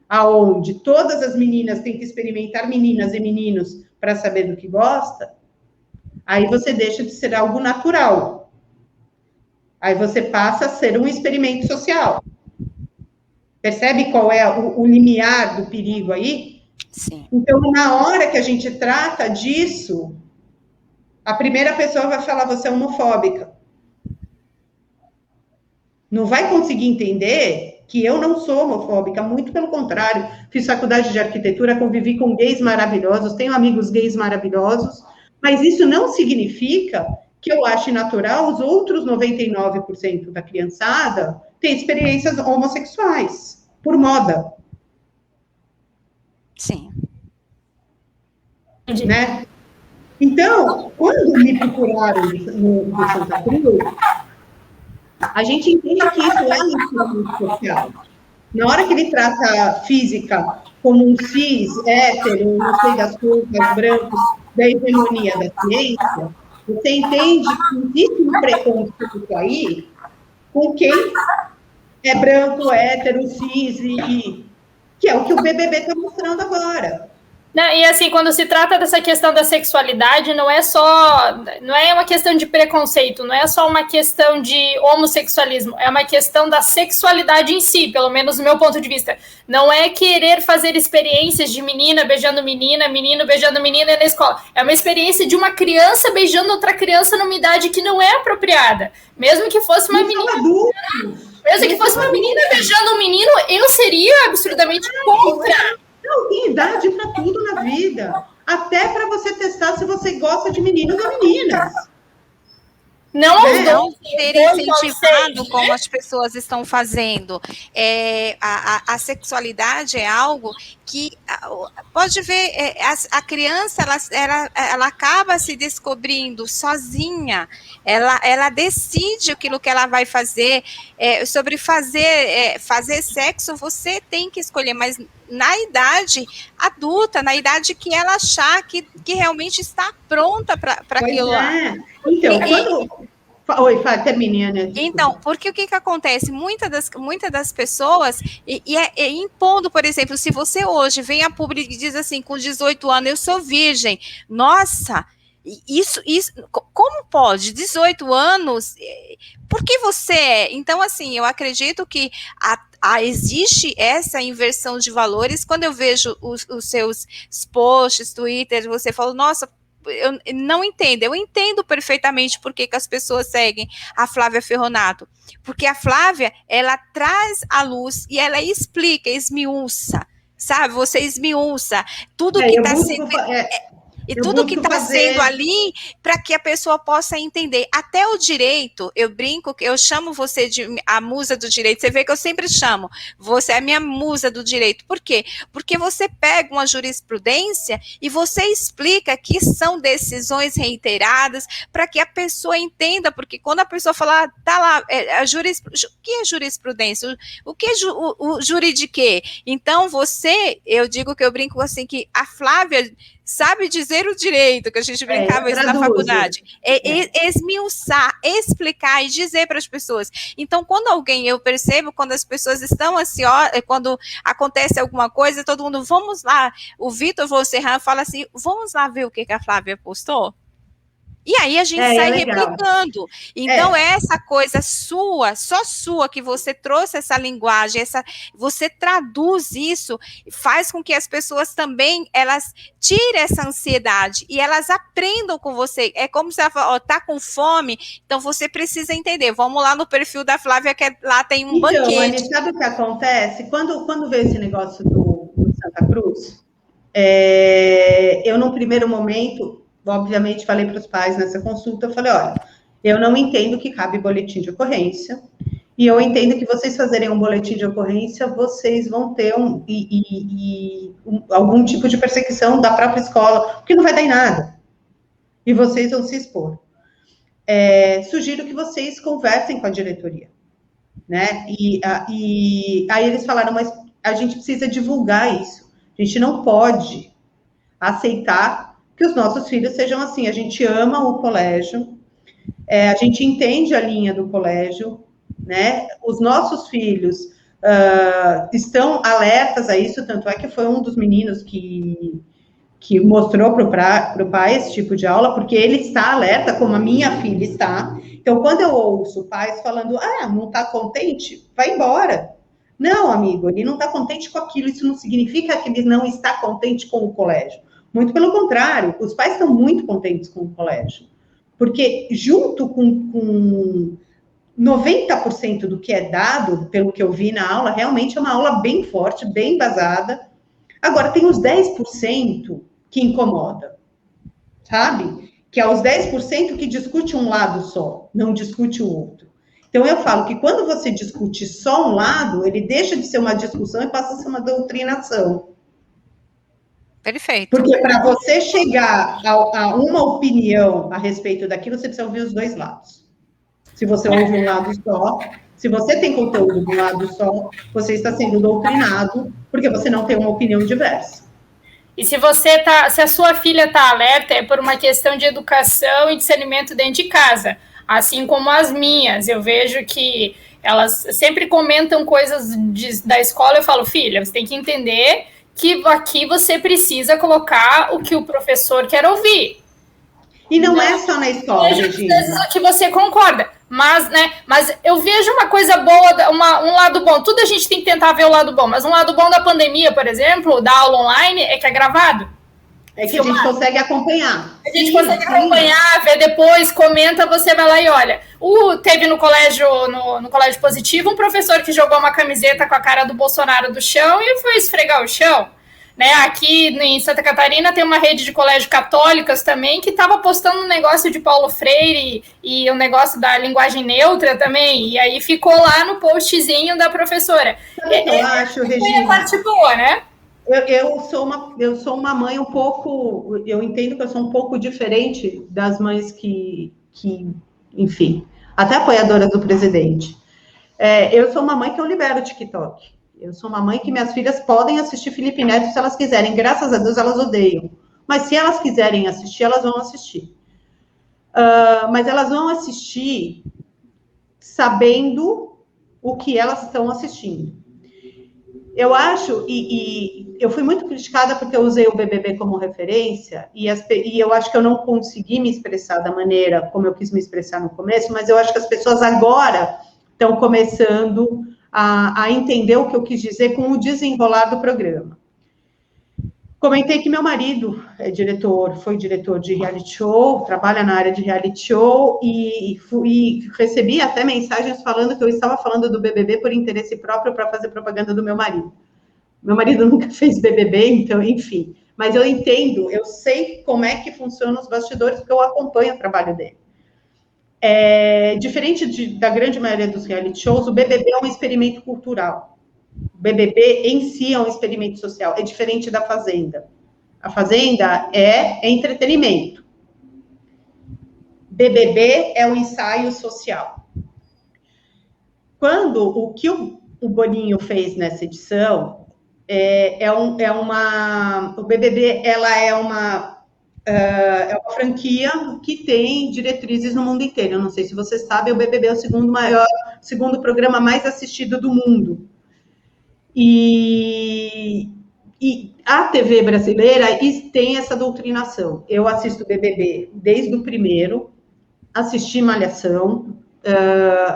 aonde todas as meninas têm que experimentar meninas e meninos para saber do que gosta, aí você deixa de ser algo natural. Aí você passa a ser um experimento social. Percebe qual é o limiar do perigo aí? Sim. Então, na hora que a gente trata disso, a primeira pessoa vai falar, você é homofóbica. Não vai conseguir entender que eu não sou homofóbica, muito pelo contrário. Fiz faculdade de arquitetura, convivi com gays maravilhosos, tenho amigos gays maravilhosos, mas isso não significa que eu acho natural, os outros 99% da criançada têm experiências homossexuais, por moda. Sim. Né? Então, quando me procuraram do Santa Cruz, a gente entende que isso é um instrumento social. Na hora que ele trata a física como um cis, hétero, não sei das coisas, brancos, da hegemonia da ciência, você entende que existe um preconceito aí com quem é branco, hétero, cis, que é o que o BBB está mostrando agora. E assim, quando se trata dessa questão da sexualidade, não é uma questão de preconceito, não é só uma questão de homossexualismo, é uma questão da sexualidade em si, pelo menos do meu ponto de vista. Não é querer fazer experiências de menina beijando menina, menino beijando menina na escola. É uma experiência de uma criança beijando outra criança numa idade que não é apropriada. Mesmo que fosse uma menina. Mesmo que fosse uma menina beijando um menino, eu seria absurdamente contra. Não, tem idade para tudo na vida. Até para você testar se você gosta de meninos ou meninas. Não ser incentivado como as pessoas estão fazendo. A sexualidade é algo que, pode ver, a criança, ela acaba se descobrindo sozinha, ela decide aquilo que ela vai fazer, sobre fazer sexo, você tem que escolher, mas na idade adulta, na idade que ela achar que realmente está pronta para aquilo lá. Então, Oi, termine, Ana. Então, porque o que acontece? Muitas das pessoas, impondo, por exemplo, se você hoje vem a público e diz assim, com 18 anos, eu sou virgem, nossa, isso, como pode? 18 anos? Por que você é? Então, assim, eu acredito que existe essa inversão de valores. Quando eu vejo os seus posts, Twitter, você fala, nossa, eu não entendo, eu entendo perfeitamente por que as pessoas seguem a Flávia Ferronato, porque a Flávia, ela traz a luz e ela explica, esmiuça, sabe, você esmiuça tudo que está sendo... E tudo que está sendo ali, para que a pessoa possa entender. Até o direito, eu brinco, eu chamo você de a musa do direito. Você vê que eu sempre chamo, você é a minha musa do direito. Por quê? Porque você pega uma jurisprudência e você explica que são decisões reiteradas, para que a pessoa entenda, porque quando a pessoa fala, tá lá, o que é jurisprudência? O que é o juridiquê? Então, eu digo que eu brinco assim, que a Flávia sabe dizer o direito, que a gente brincava isso na faculdade. Esmiuçar, explicar e dizer para as pessoas. Então, eu percebo, quando as pessoas estão ansiosas, quando acontece alguma coisa, todo mundo, vamos lá, o Vitor Volserran fala assim, vamos lá ver o que a Flávia postou? E aí a gente sai replicando. Então, essa coisa sua, só sua, que você trouxe essa linguagem, você traduz isso, faz com que as pessoas também, elas tirem essa ansiedade e elas aprendam com você. É como se ela fala, tá com fome, então você precisa entender. Vamos lá no perfil da Flávia, que lá tem um banquete. Então, Anny, sabe o que acontece? Quando veio esse negócio do Santa Cruz, eu, num primeiro momento, obviamente, falei para os pais nessa consulta, eu falei, olha, eu não entendo que cabe boletim de ocorrência, e eu entendo que vocês fazerem um boletim de ocorrência, vocês vão ter algum tipo de perseguição da própria escola, porque não vai dar em nada, e vocês vão se expor. Sugiro que vocês conversem com a diretoria, né, e aí eles falaram, mas a gente precisa divulgar isso, a gente não pode aceitar que os nossos filhos sejam assim. A gente ama o colégio, a gente entende a linha do colégio, né? Os nossos filhos estão alertas a isso, tanto é que foi um dos meninos que mostrou para o pai esse tipo de aula, porque ele está alerta, como a minha filha está. Então, quando eu ouço pais falando, não está contente, vai embora. Não, amigo, ele não está contente com aquilo, isso não significa que ele não está contente com o colégio. Muito pelo contrário, os pais estão muito contentes com o colégio, porque junto com 90% do que é dado, pelo que eu vi na aula, realmente é uma aula bem forte, bem embasada. Agora, tem os 10% que incomoda, sabe? que é os 10% que discute um lado só, não discute o outro. Então, eu falo que quando você discute só um lado, ele deixa de ser uma discussão e passa a ser uma doutrinação. Perfeito. Porque para você chegar a uma opinião a respeito daquilo, você precisa ouvir os dois lados. Se você ouve um lado só, se você tem conteúdo de um lado só, você está sendo doutrinado, porque você não tem uma opinião diversa. E se a sua filha está alerta, é por uma questão de educação e discernimento dentro de casa, assim como as minhas. Eu vejo que elas sempre comentam coisas da escola. Eu falo, filha, você tem que entender que aqui você precisa colocar o que o professor quer ouvir. E não é só na escola, Regina. Às vezes que você concorda, mas eu vejo uma coisa boa, um lado bom. Tudo a gente tem que tentar ver o lado bom, mas um lado bom da pandemia, por exemplo, da aula online, é que é gravado. É que a gente consegue acompanhar. A gente consegue acompanhar, ver depois, comenta, você vai lá e olha. Teve no colégio Positivo um professor que jogou uma camiseta com a cara do Bolsonaro do chão e foi esfregar o chão. Né? Aqui em Santa Catarina tem uma rede de colégios católicas também que estava postando um negócio de Paulo Freire e um negócio da linguagem neutra também, e aí ficou lá no postzinho da professora. Eu acho, Regina. É parte boa, né? Eu sou uma mãe um pouco, eu entendo que eu sou um pouco diferente das mães que enfim, até apoiadoras do presidente. Eu sou uma mãe que eu libero o TikTok. Eu sou uma mãe que minhas filhas podem assistir Felipe Neto se elas quiserem. Graças a Deus, elas odeiam. Mas se elas quiserem assistir, elas vão assistir. Mas elas vão assistir sabendo o que elas estão assistindo. Eu acho, e eu fui muito criticada porque eu usei o BBB como referência, e eu acho que eu não consegui me expressar da maneira como eu quis me expressar no começo, mas eu acho que as pessoas agora estão começando a entender o que eu quis dizer com o desenrolar do programa. Comentei que meu marido foi diretor de reality show, trabalha na área de reality show, e recebi até mensagens falando que eu estava falando do BBB por interesse próprio para fazer propaganda do meu marido. Meu marido nunca fez BBB, então, enfim. Mas eu entendo, eu sei como é que funcionam os bastidores, porque eu acompanho o trabalho dele. Diferente da grande maioria dos reality shows, o BBB é um experimento cultural. O BBB em si é um experimento social. É diferente da Fazenda. A Fazenda é entretenimento. BBB é um ensaio social. O que o Boninho fez nessa edição o BBB, ela é uma franquia que tem diretrizes no mundo inteiro. Eu não sei se você sabe, o BBB é o segundo programa mais assistido do mundo. E a TV brasileira tem essa doutrinação. Eu assisto BBB desde o primeiro, assisti Malhação,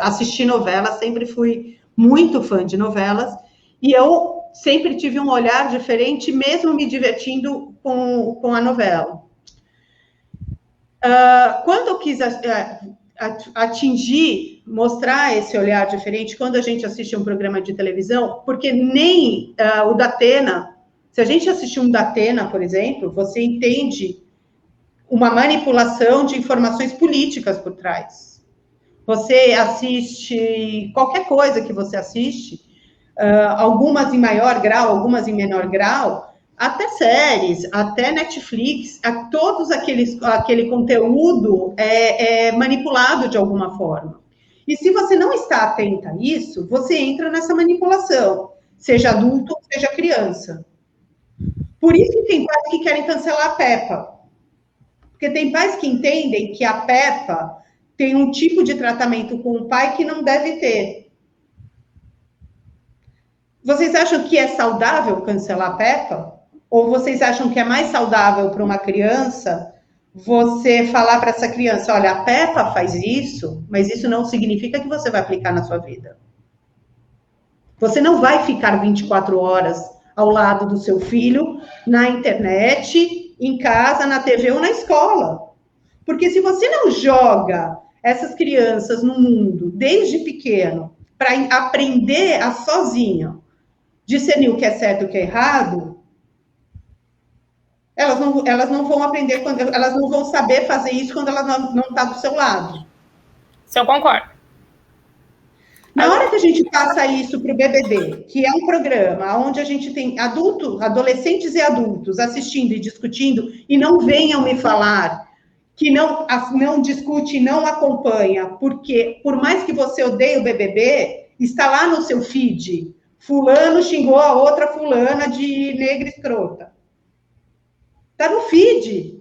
assisti novelas, sempre fui muito fã de novelas, e eu sempre tive um olhar diferente, mesmo me divertindo com a novela. Quando eu quis mostrar esse olhar diferente, quando a gente assiste um programa de televisão, porque nem o Datena, se a gente assistir um Datena, por exemplo, você entende uma manipulação de informações políticas por trás. Você assiste qualquer coisa que você assiste, algumas em maior grau, algumas em menor grau, até séries, até Netflix, aquele conteúdo é manipulado de alguma forma. E se você não está atenta a isso, você entra nessa manipulação, seja adulto, seja criança. Por isso que tem pais que querem cancelar a Peppa. Porque tem pais que entendem que a Peppa tem um tipo de tratamento com o pai que não deve ter. Vocês acham que é saudável cancelar a Peppa? Ou vocês acham que é mais saudável para uma criança você falar para essa criança, olha, a Peppa faz isso, mas isso não significa que você vai aplicar na sua vida. Você não vai ficar 24 horas ao lado do seu filho, na internet, em casa, na TV ou na escola. Porque se você não joga essas crianças no mundo, desde pequeno, para aprender sozinho, discernir o que é certo e o que é errado, Elas não vão aprender, elas não vão saber fazer isso quando ela não está do seu lado. Isso eu concordo. Na hora que a gente passa isso para o BBB, que é um programa onde a gente tem adolescentes e adultos assistindo e discutindo, e não venham me falar que não discute e não acompanha, porque por mais que você odeie o BBB, está lá no seu feed, fulano xingou a outra fulana de negra escrota. Está no feed.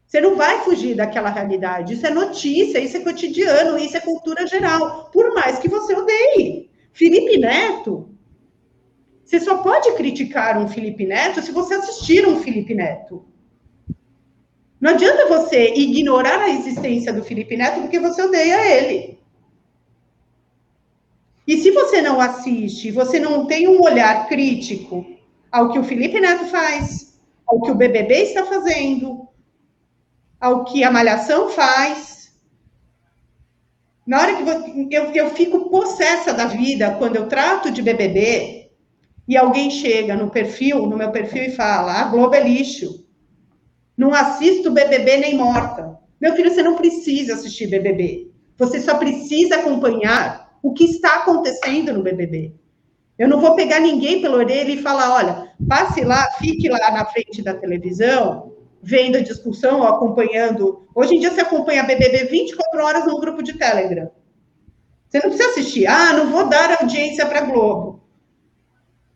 Você não vai fugir daquela realidade. Isso é notícia, isso é cotidiano, isso é cultura geral. Por mais que você odeie. Felipe Neto, você só pode criticar um Felipe Neto se você assistir um Felipe Neto. Não adianta você ignorar a existência do Felipe Neto porque você odeia ele. E se você não assiste, você não tem um olhar crítico ao que o Felipe Neto faz, ao que o BBB está fazendo, ao que a Malhação faz. Na hora que eu fico possessa da vida quando eu trato de BBB e alguém chega no meu perfil e fala: a Globo é lixo, não assisto BBB nem morta. Meu filho, você não precisa assistir BBB. Você só precisa acompanhar o que está acontecendo no BBB. Eu não vou pegar ninguém pela orelha e falar: olha, passe lá, fique lá na frente da televisão, vendo a discussão, acompanhando. Hoje em dia você acompanha a BBB 24 horas no grupo de Telegram. Você não precisa assistir. Ah, não vou dar audiência para a Globo.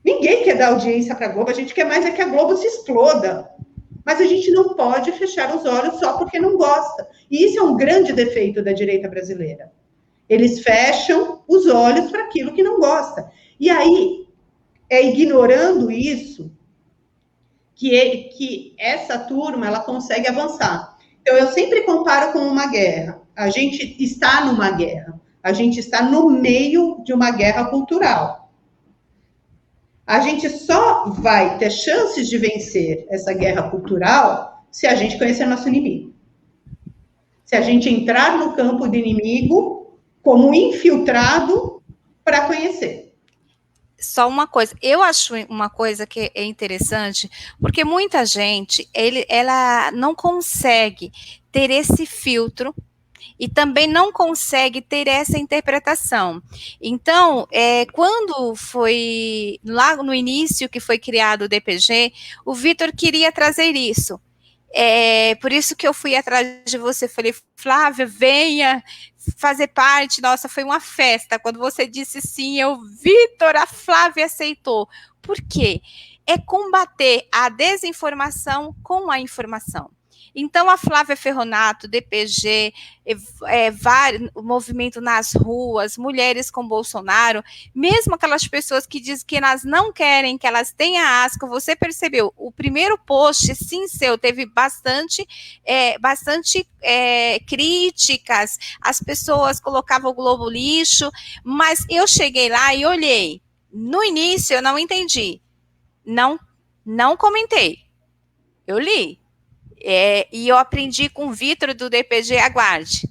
Ninguém quer dar audiência para a Globo, a gente quer mais é que a Globo se exploda. Mas a gente não pode fechar os olhos só porque não gosta. E isso é um grande defeito da direita brasileira. Eles fecham os olhos para aquilo que não gosta. E aí, é ignorando isso que essa turma ela consegue avançar. Então, eu sempre comparo com uma guerra. A gente está numa guerra. A gente está no meio de uma guerra cultural. A gente só vai ter chances de vencer essa guerra cultural se a gente conhecer nosso inimigo. Se a gente entrar no campo do inimigo como infiltrado para conhecer. Só uma coisa, eu acho uma coisa que é interessante, porque muita gente, ela não consegue ter esse filtro e também não consegue ter essa interpretação. Então, quando foi lá no início que foi criado o DPG, o Vitor queria trazer isso. Por isso que eu fui atrás de você, falei: Flávia, venha fazer parte. Nossa, foi uma festa, quando você disse sim, Vitor, a Flávia aceitou. Por quê? É combater a desinformação com a informação. Então, a Flávia Ferronato, DPG, o movimento nas ruas, mulheres com Bolsonaro, mesmo aquelas pessoas que dizem que elas não querem que elas tenham asco, você percebeu, o primeiro post, sim, seu, teve bastante críticas, as pessoas colocavam o Globo lixo, mas eu cheguei lá e olhei. No início, eu não entendi. Não comentei. Eu li. E eu aprendi com o Vitor do DPG, aguarde.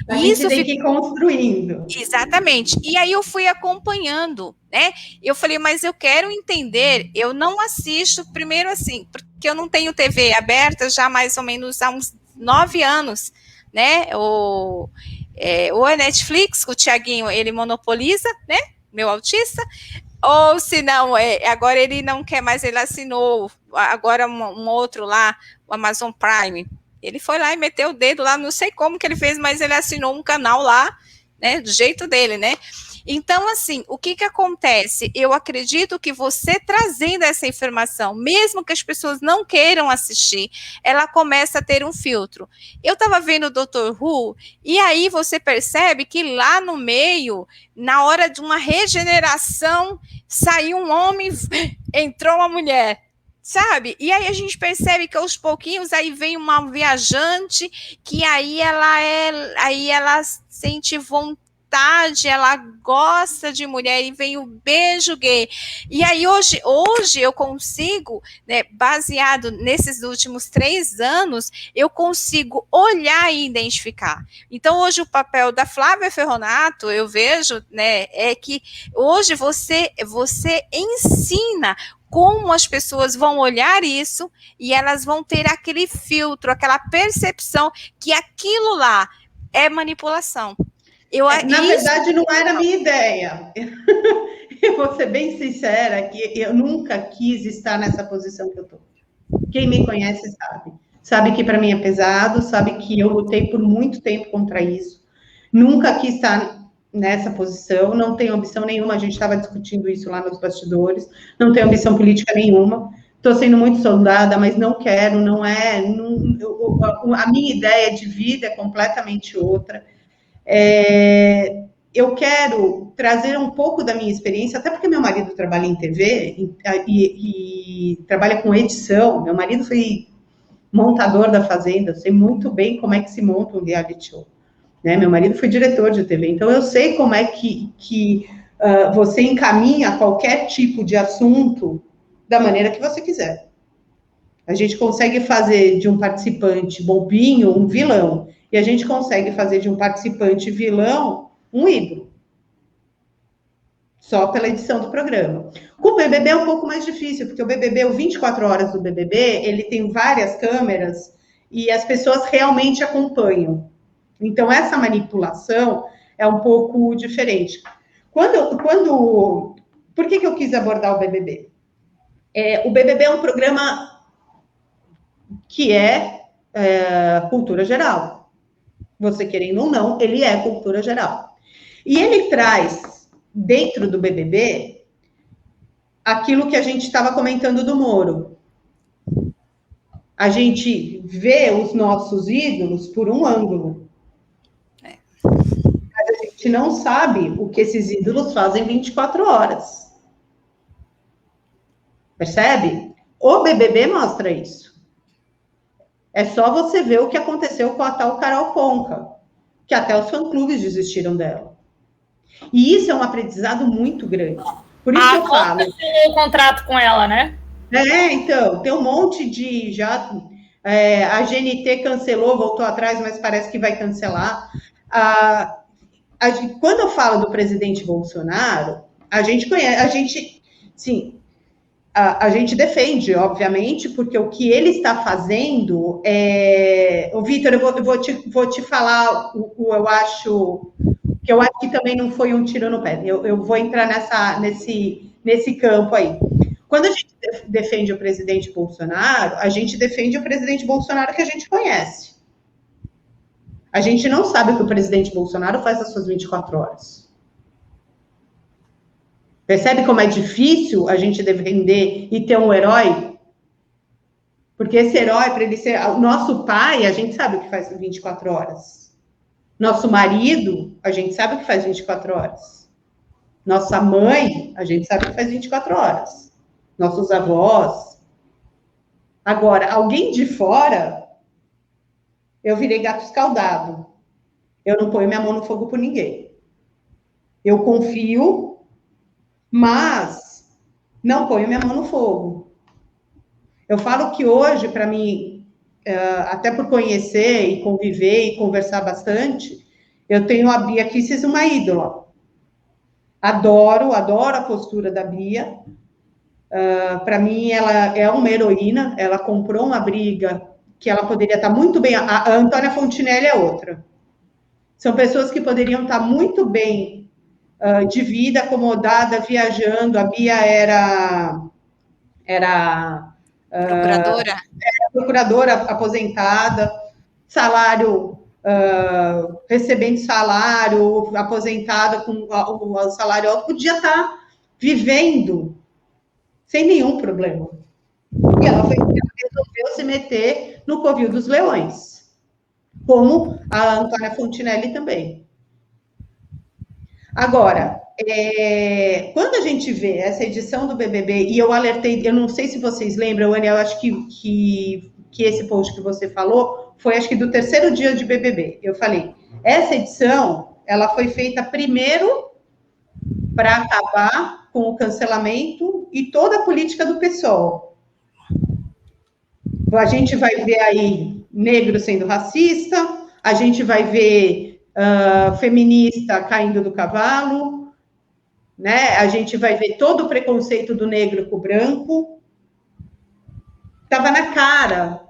A gente tem que ir construindo. Exatamente. E aí eu fui acompanhando, né? Eu falei, mas eu quero entender, eu não assisto, primeiro assim, porque eu não tenho TV aberta já mais ou menos há uns 9 anos, né? Ou é Netflix, o Thiaguinho, ele monopoliza, né? Meu autista. Ou se não, agora ele não quer mais, ele assinou agora um outro lá, o Amazon Prime. Ele foi lá e meteu o dedo lá, não sei como que ele fez, mas ele assinou um canal lá, né, do jeito dele, né? Então, assim, o que acontece? Eu acredito que você trazendo essa informação, mesmo que as pessoas não queiram assistir, ela começa a ter um filtro. Eu estava vendo o Dr. Who, e aí você percebe que lá no meio, na hora de uma regeneração, saiu um homem, entrou uma mulher. Sabe? E aí a gente percebe que aos pouquinhos aí vem uma viajante que aí ela sente vontade, ela gosta de mulher e vem o beijo gay. E aí hoje eu consigo, né, baseado nesses últimos 3 anos, eu consigo olhar e identificar. Então hoje o papel da Flávia Ferronato, eu vejo, né, é que hoje você ensina como as pessoas vão olhar isso e elas vão ter aquele filtro, aquela percepção que aquilo lá é manipulação. Na verdade, não era a minha ideia. Eu vou ser bem sincera, que eu nunca quis estar nessa posição que eu estou. Quem me conhece sabe. Sabe que para mim é pesado, sabe que eu lutei por muito tempo contra isso. Nunca quis estar nessa posição, não tenho ambição nenhuma, a gente estava discutindo isso lá nos bastidores, não tenho ambição política nenhuma. Estou sendo muito soldada, mas não quero, a minha ideia de vida é completamente outra. Eu quero trazer um pouco da minha experiência, até porque meu marido trabalha em TV e trabalha com edição. Meu marido foi montador da Fazenda, eu sei muito bem como é que se monta um reality show. Né? Meu marido foi diretor de TV, então eu sei como é que você encaminha qualquer tipo de assunto da maneira que você quiser. A gente consegue fazer de um participante bobinho um vilão, e a gente consegue fazer de um participante vilão um ídolo. Só pela edição do programa. Com o BBB é um pouco mais difícil, porque o BBB, o 24 horas do BBB, ele tem várias câmeras e as pessoas realmente acompanham. Então, essa manipulação é um pouco diferente. Por que eu quis abordar o BBB? O BBB é um programa que é cultura geral. Você querendo ou não, ele é cultura geral. E ele traz, dentro do BBB, aquilo que a gente estava comentando do Moro. A gente vê os nossos ídolos por um ângulo. Mas a gente não sabe o que esses ídolos fazem 24 horas. Percebe? O BBB mostra isso. É só você ver o que aconteceu com a tal Carol Conká, que até os fã-clubes desistiram dela. E isso é um aprendizado muito grande. Por isso que eu falo. Tem um contrato com ela, né? Então, tem um monte de... a GNT cancelou, voltou atrás, mas parece que vai cancelar. Quando eu falo do presidente Bolsonaro, a gente conhece... Sim, a gente defende, obviamente, porque o que ele está fazendo Vitor, eu vou te falar eu acho que também não foi um tiro no pé. Eu vou entrar nesse campo aí. Quando a gente defende o presidente Bolsonaro, a gente defende o presidente Bolsonaro que a gente conhece. A gente não sabe o que o presidente Bolsonaro faz nas suas 24 horas. Percebe como é difícil a gente defender e ter um herói? Porque esse herói, para ele ser... O nosso pai, a gente sabe o que faz 24 horas. Nosso marido, a gente sabe o que faz 24 horas. Nossa mãe, a gente sabe o que faz 24 horas. Nossos avós. Agora, alguém de fora, eu virei gato escaldado. Eu não ponho minha mão no fogo por ninguém. Eu confio... mas não ponho minha mão no fogo. Eu falo que hoje, para mim, até por conhecer e conviver e conversar bastante, eu tenho a Bia Kicis uma ídola. Adoro a postura da Bia. Para mim, ela é uma heroína. Ela comprou uma briga que ela poderia estar muito bem... A Antônia Fontinelli é outra. São pessoas que poderiam estar muito bem... de vida, acomodada, viajando. A Bia era procuradora aposentada, salário, recebendo salário, aposentada com o salário alto, podia estar vivendo sem nenhum problema. E ela resolveu se meter no covil dos leões, como a Antônia Fontinelli também. Agora, quando a gente vê essa edição do BBB, e eu alertei, eu não sei se vocês lembram, Ana, eu acho que esse post que você falou foi, acho que, do 3º dia de BBB. Eu falei, essa edição, ela foi feita primeiro para acabar com o cancelamento e toda a política do PSOL. A gente vai ver aí negro sendo racista, a gente vai ver... feminista caindo do cavalo, né? A gente vai ver todo o preconceito do negro com o branco. Estava na cara,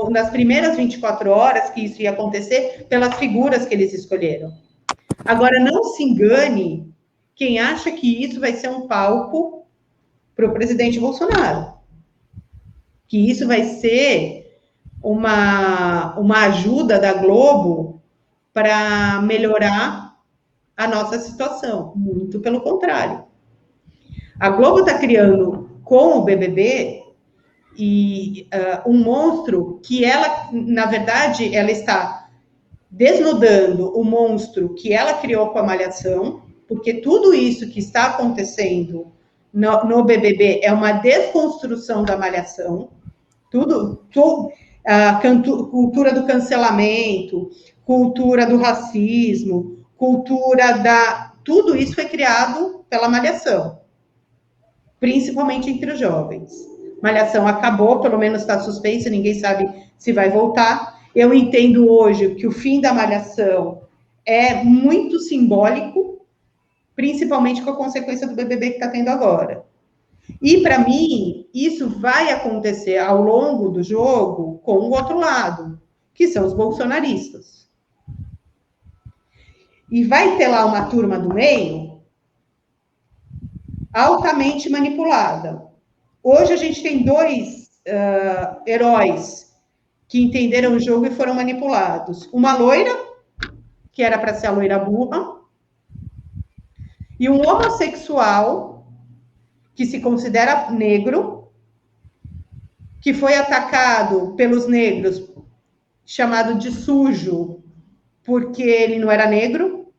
nas primeiras 24 horas, que isso ia acontecer pelas figuras que eles escolheram. Agora, não se engane quem acha que isso vai ser um palco para o presidente Bolsonaro. Que isso vai ser uma ajuda da Globo para melhorar a nossa situação. Muito pelo contrário. A Globo está criando, com o BBB, um monstro que ela, na verdade, ela está desnudando o monstro que ela criou com a Malhação, porque tudo isso que está acontecendo no BBB é uma desconstrução da Malhação, a cultura do cancelamento, cultura do racismo, tudo isso foi criado pela Malhação, principalmente entre os jovens. Malhação acabou, pelo menos está suspensa, ninguém sabe se vai voltar. Eu entendo hoje que o fim da Malhação é muito simbólico, principalmente com a consequência do BBB que está tendo agora. E, para mim, isso vai acontecer ao longo do jogo com o outro lado, que são os bolsonaristas. E vai ter lá uma turma do meio altamente manipulada. Hoje a gente tem dois heróis que entenderam o jogo e foram manipulados. Uma loira, que era para ser a loira burra, e um homossexual, que se considera negro, que foi atacado pelos negros, chamado de sujo, porque ele não era negro.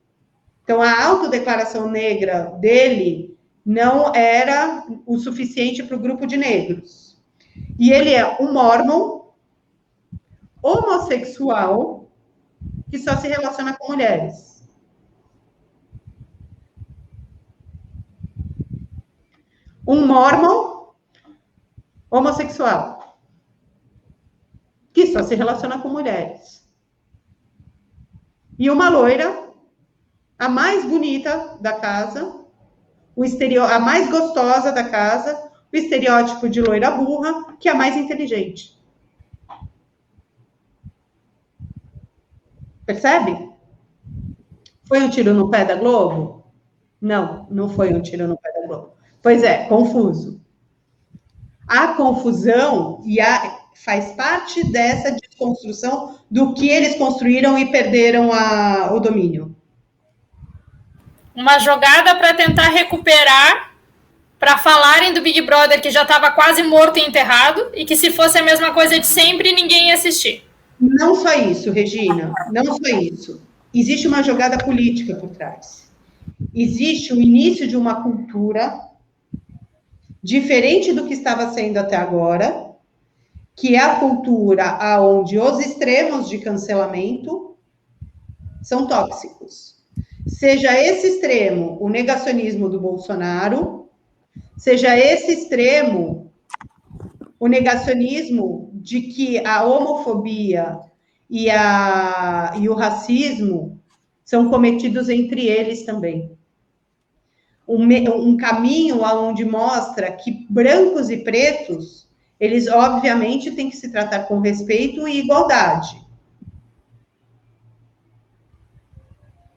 Então, a autodeclaração negra dele não era o suficiente para o grupo de negros. E ele é um mórmon homossexual que só se relaciona com mulheres. Um mórmon homossexual que só se relaciona com mulheres. E uma loira, a mais bonita da casa, a mais gostosa da casa, o estereótipo de loira burra, que é a mais inteligente. Percebe? Foi um tiro no pé da Globo? Não, não foi um tiro no pé da Globo. Pois é, confuso. A confusão faz parte dessa desconstrução do que eles construíram e perderam o domínio. Uma jogada para tentar recuperar, para falarem do Big Brother que já estava quase morto e enterrado, e que se fosse a mesma coisa de sempre, ninguém ia assistir. Não só isso, Regina, não só isso. Existe uma jogada política por trás. Existe o início de uma cultura diferente do que estava sendo até agora, que é a cultura onde os extremos de cancelamento são tóxicos. Seja esse extremo o negacionismo do Bolsonaro, seja esse extremo o negacionismo de que a homofobia e o racismo são cometidos entre eles também. Um caminho onde mostra que brancos e pretos, eles obviamente têm que se tratar com respeito e igualdade.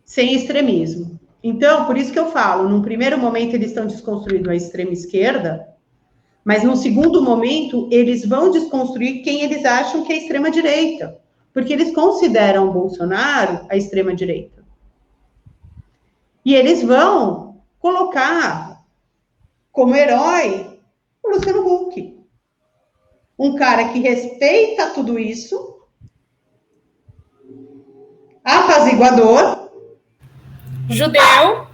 Sem extremismo. Então, por isso que eu falo, num primeiro momento eles estão desconstruindo a extrema esquerda, mas num segundo momento eles vão desconstruir quem eles acham que é a extrema direita, porque eles consideram o Bolsonaro a extrema direita. E eles vão colocar como herói o Luciano Huck. Um cara que respeita tudo isso, apaziguador, judeu.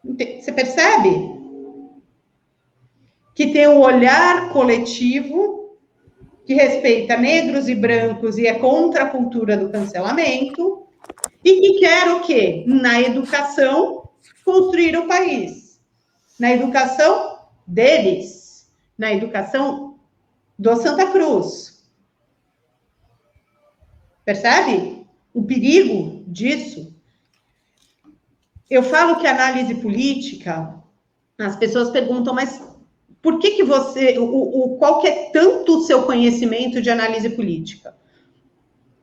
Você percebe? Que tem um olhar coletivo, que respeita negros e brancos e é contra a cultura do cancelamento, e que quer o quê? Na educação, construir o país. Na educação deles. Na educação do Santa Cruz. Percebe? O perigo disso. eu falo que análise política, as pessoas perguntam, mas por que você, qual que é tanto o seu conhecimento de análise política?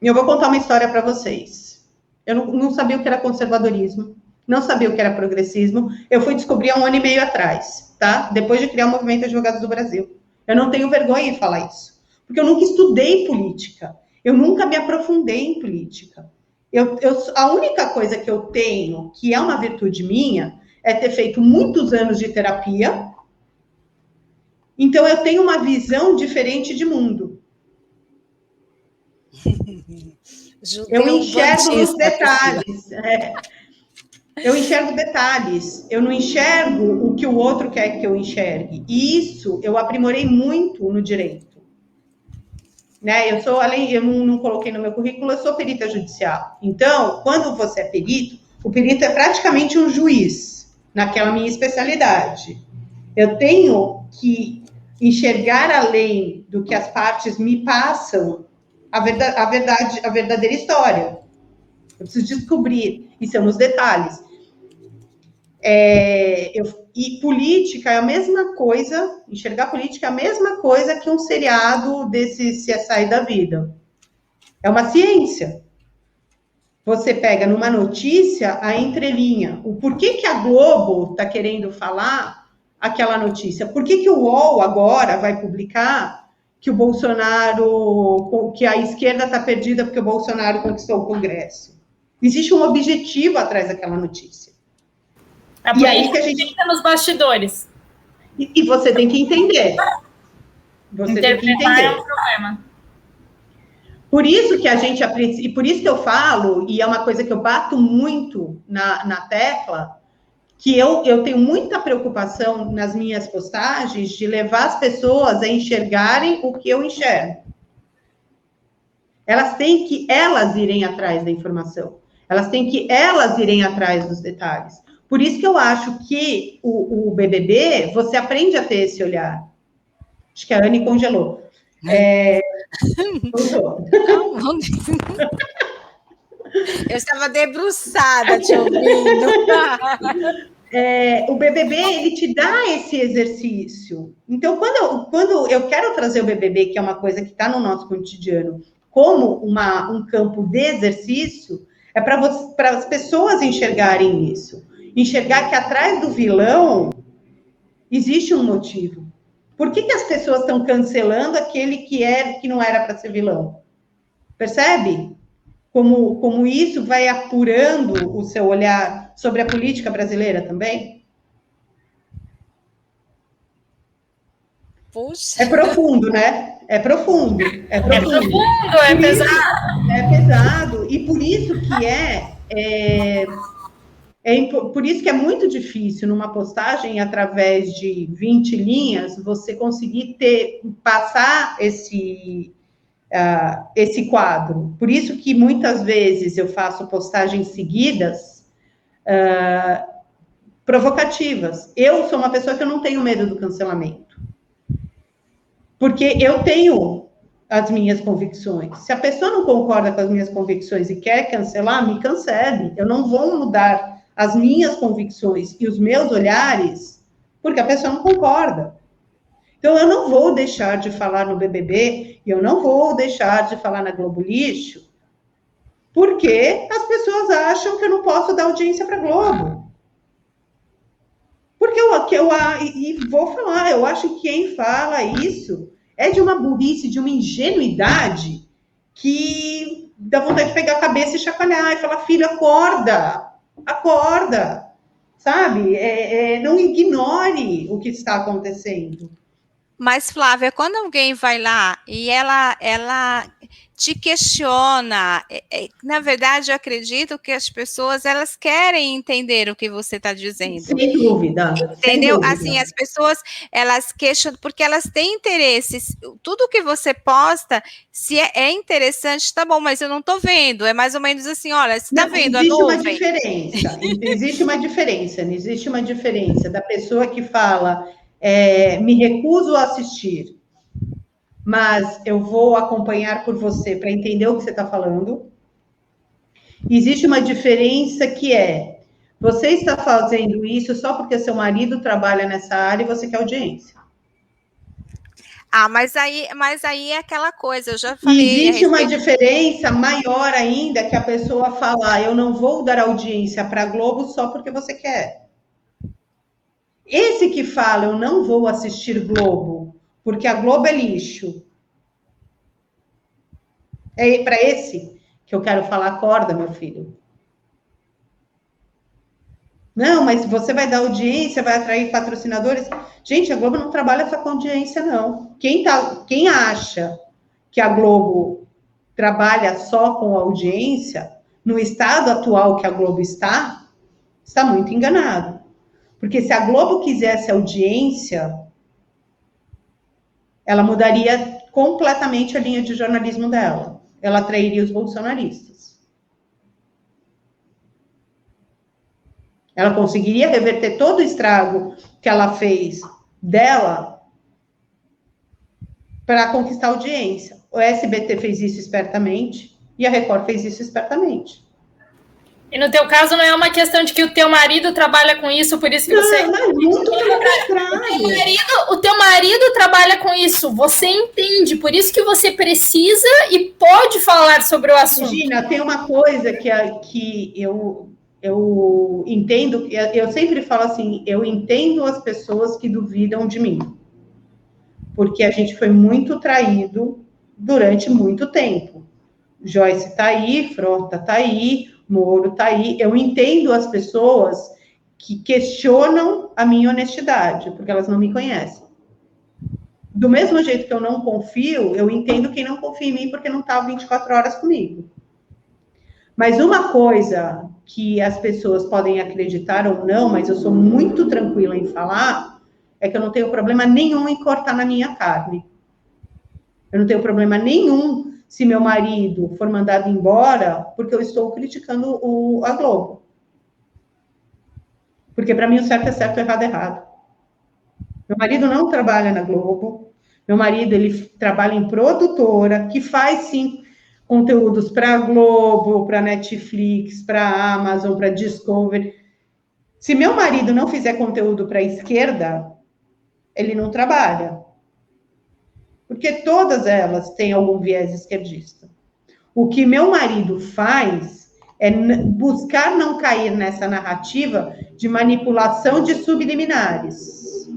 Eu vou contar uma história para vocês. Eu não sabia o que era conservadorismo, não sabia o que era progressismo, eu fui descobrir há 1 ano e meio atrás, tá? Depois de criar o Movimento Advogados do Brasil. Eu não tenho vergonha em falar isso, porque eu nunca estudei política, eu nunca me aprofundei em política. A única coisa que eu tenho, que é uma virtude minha, é ter feito muitos anos de terapia, então eu tenho uma visão diferente de mundo. Eu enxergo os detalhes. Eu enxergo detalhes. Eu não enxergo o que o outro quer que eu enxergue. E isso eu aprimorei muito no direito. Né? Eu não coloquei no meu currículo, eu sou perita judicial. Então, quando você é perito, o perito é praticamente um juiz naquela minha especialidade. Eu tenho que enxergar além do que as partes me passam a verdadeira história. Eu preciso descobrir, e são os detalhes. E política é a mesma coisa, enxergar política é a mesma coisa que um seriado desse CSI da vida. É uma ciência. Você pega numa notícia a entrelinha, o porquê que a Globo está querendo falar aquela notícia, por que o UOL agora vai publicar que o Bolsonaro, que a esquerda está perdida porque o Bolsonaro conquistou o Congresso. Existe um objetivo atrás daquela notícia. E aí que a gente fica nos bastidores. E você tem que entender. Você tem que entender. É um problema. Por isso que a gente aprende, e por isso que eu falo, e é uma coisa que eu bato muito na tecla, que eu tenho muita preocupação nas minhas postagens de levar as pessoas a enxergarem o que eu enxergo. Elas têm que irem atrás da informação. Elas têm que irem atrás dos detalhes. Por isso que eu acho que o BBB, você aprende a ter esse olhar. Acho que a Anne congelou. Eu estava debruçada te ouvindo. O BBB, ele te dá esse exercício. Então, quando eu quero trazer o BBB, que é uma coisa que está no nosso cotidiano, como um campo de exercício, é para as pessoas enxergarem isso. Enxergar que atrás do vilão existe um motivo. Por que as pessoas estão cancelando aquele que não era para ser vilão? Percebe? Como isso vai apurando o seu olhar sobre a política brasileira também? Puxa. É profundo, né? É profundo. É pesado. É pesado. E por isso por isso que é muito difícil numa postagem, através de 20 linhas, você conseguir passar esse quadro. Por isso que muitas vezes eu faço postagens seguidas provocativas. Eu sou uma pessoa que eu não tenho medo do cancelamento. Porque eu tenho as minhas convicções. Se a pessoa não concorda com as minhas convicções e quer cancelar, me cancele. Eu não vou mudar as minhas convicções e os meus olhares porque a pessoa não concorda. Então, eu não vou deixar de falar no BBB, e eu não vou deixar de falar na Globo Lixo, porque as pessoas acham que eu não posso dar audiência para a Globo. Porque vou falar, eu acho que quem fala isso é de uma burrice, de uma ingenuidade, que dá vontade de pegar a cabeça e chacoalhar, e falar, filho, acorda, sabe? Não ignore o que está acontecendo. Mas, Flávia, quando alguém vai lá e ela te questiona, na verdade, eu acredito que as pessoas, elas querem entender o que você está dizendo. Sem dúvida. Entendeu? Sem dúvida. Assim, as pessoas, elas questionam, porque elas têm interesses. Tudo que você posta, se é interessante, tá bom, mas eu não estou vendo. É mais ou menos assim, olha, você está vendo a nuvem? Existe uma diferença da pessoa que fala... me recuso a assistir, mas eu vou acompanhar por você para entender o que você está falando. Existe uma diferença que Você está fazendo isso só porque seu marido trabalha nessa área e você quer audiência. Mas aí é aquela coisa, eu já falei. E existe uma diferença maior ainda que a pessoa falar, eu não vou dar audiência para a Globo só porque você quer. Esse que fala, eu não vou assistir Globo, porque a Globo é lixo. É para esse que eu quero falar, acorda, meu filho. Não, mas você vai dar audiência, vai atrair patrocinadores. Gente, a Globo não trabalha só com audiência, não. Quem acha que a Globo trabalha só com audiência, no estado atual que a Globo está muito enganado. Porque se a Globo quisesse audiência, ela mudaria completamente a linha de jornalismo dela. Ela atrairia os bolsonaristas. Ela conseguiria reverter todo o estrago que ela fez dela para conquistar audiência. O SBT fez isso espertamente e a Record fez isso espertamente. E no teu caso não é uma questão de que o teu marido trabalha com isso, por isso que você... Não, muito pelo contrário. O teu marido trabalha com isso, você entende, por isso que você precisa e pode falar sobre o assunto. Gina, tem uma coisa que eu entendo, eu sempre falo assim, eu entendo as pessoas que duvidam de mim. Porque a gente foi muito traído durante muito tempo. Joyce está aí, Frota está aí, Moro está aí. Eu entendo as pessoas que questionam a minha honestidade, porque elas não me conhecem. Do mesmo jeito que eu não confio, eu entendo quem não confia em mim porque não está 24 horas comigo. Mas uma coisa que as pessoas podem acreditar ou não, mas eu sou muito tranquila em falar, é que eu não tenho problema nenhum em cortar na minha carne. Eu não tenho problema nenhum se meu marido for mandado embora porque eu estou criticando a Globo. Porque para mim o certo é certo, o errado é errado. Meu marido não trabalha na Globo. Meu marido, ele trabalha em produtora, que faz, sim, conteúdos para a Globo, para Netflix, para Amazon, para Discovery. Se meu marido não fizer conteúdo para a esquerda, ele não trabalha. Porque todas elas têm algum viés esquerdista. O que meu marido faz é buscar não cair nessa narrativa de manipulação de subliminares.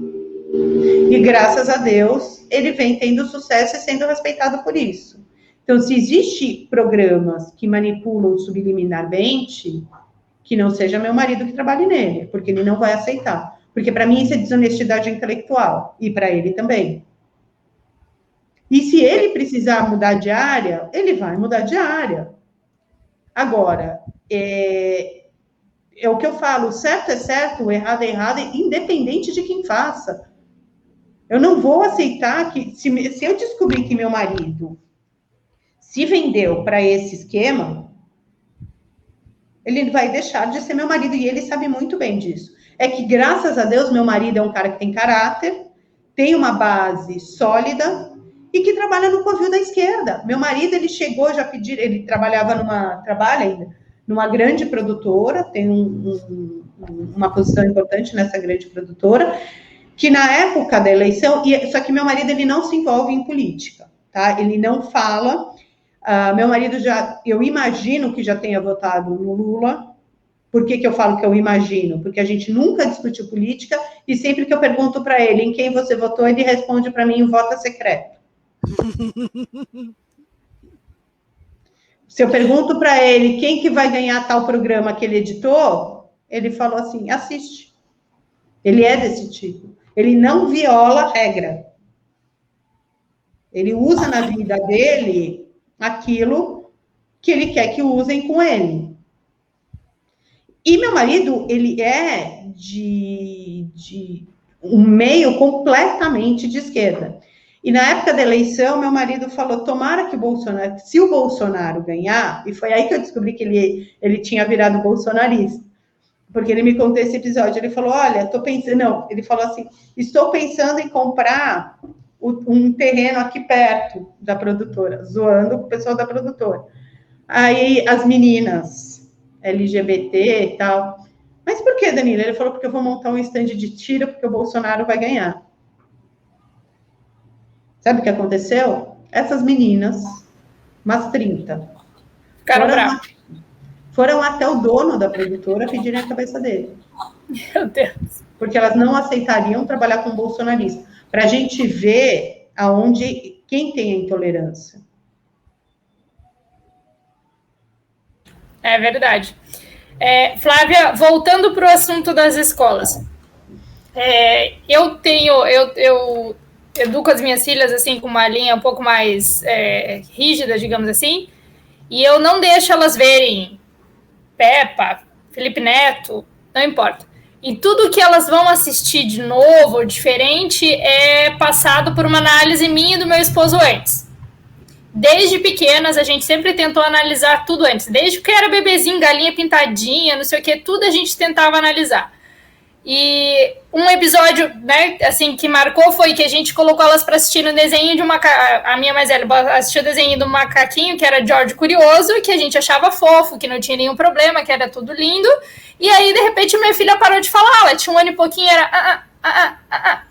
E graças a Deus, ele vem tendo sucesso e sendo respeitado por isso. Então, se existem programas que manipulam subliminarmente, que não seja meu marido que trabalhe nele, porque ele não vai aceitar. Porque para mim isso é desonestidade intelectual, e para ele também. E se ele precisar mudar de área, ele vai mudar de área. Agora, é o que eu falo, o certo é certo, o errado é errado, independente de quem faça. Eu não vou aceitar que, se eu descobrir que meu marido se vendeu para esse esquema, ele vai deixar de ser meu marido, e ele sabe muito bem disso. É que, graças a Deus, meu marido é um cara que tem caráter, tem uma base sólida, e que trabalha no covil da esquerda. Meu marido, ele chegou já a pedir, ele trabalha ainda, numa grande produtora, tem uma posição importante nessa grande produtora, que na época da eleição, só que meu marido, ele não se envolve em política, tá? Ele não fala, meu marido eu imagino que já tenha votado no Lula. Por que eu falo que eu imagino? Porque a gente nunca discutiu política, e sempre que eu pergunto para ele em quem você votou, ele responde para mim, o voto é secreto. Se eu pergunto para ele quem que vai ganhar tal programa que ele editou, ele falou assim, assiste. Ele é desse tipo. Ele não viola a regra. Ele usa na vida dele aquilo que ele quer que usem com ele. E meu marido, ele é de um meio completamente de esquerda. E na época da eleição, meu marido falou, tomara que o Bolsonaro, se o Bolsonaro ganhar, e foi aí que eu descobri que ele tinha virado bolsonarista, porque ele me contou esse episódio, ele falou, olha, ele falou assim, estou pensando em comprar um terreno aqui perto da produtora, zoando com o pessoal da produtora. Aí as meninas LGBT e tal, mas Danilo? Ele falou, porque eu vou montar um stand de tiro, porque o Bolsonaro vai ganhar. Sabe o que aconteceu? Essas meninas, umas 30, foram até o dono da produtora pedirem a cabeça dele. Meu Deus. Porque elas não aceitariam trabalhar com bolsonarista. Para a gente ver quem tem a intolerância. É verdade. Flávia, voltando para o assunto das escolas. Eu educo as minhas filhas assim com uma linha um pouco mais rígida, digamos assim, e eu não deixo elas verem Peppa, Felipe Neto, não importa. E tudo que elas vão assistir de novo ou diferente é passado por uma análise minha e do meu esposo antes. Desde pequenas, a gente sempre tentou analisar tudo antes. Desde que era bebezinho, galinha pintadinha, não sei o que, tudo a gente tentava analisar. E um episódio, né, assim, que marcou foi que a gente colocou elas para assistir um desenho de a minha mais velha assistiu o desenho do macaquinho, que era George Curioso, que a gente achava fofo, que não tinha nenhum problema, que era tudo lindo. E aí, de repente, minha filha parou de falar, ela tinha 1 ano e pouquinho, era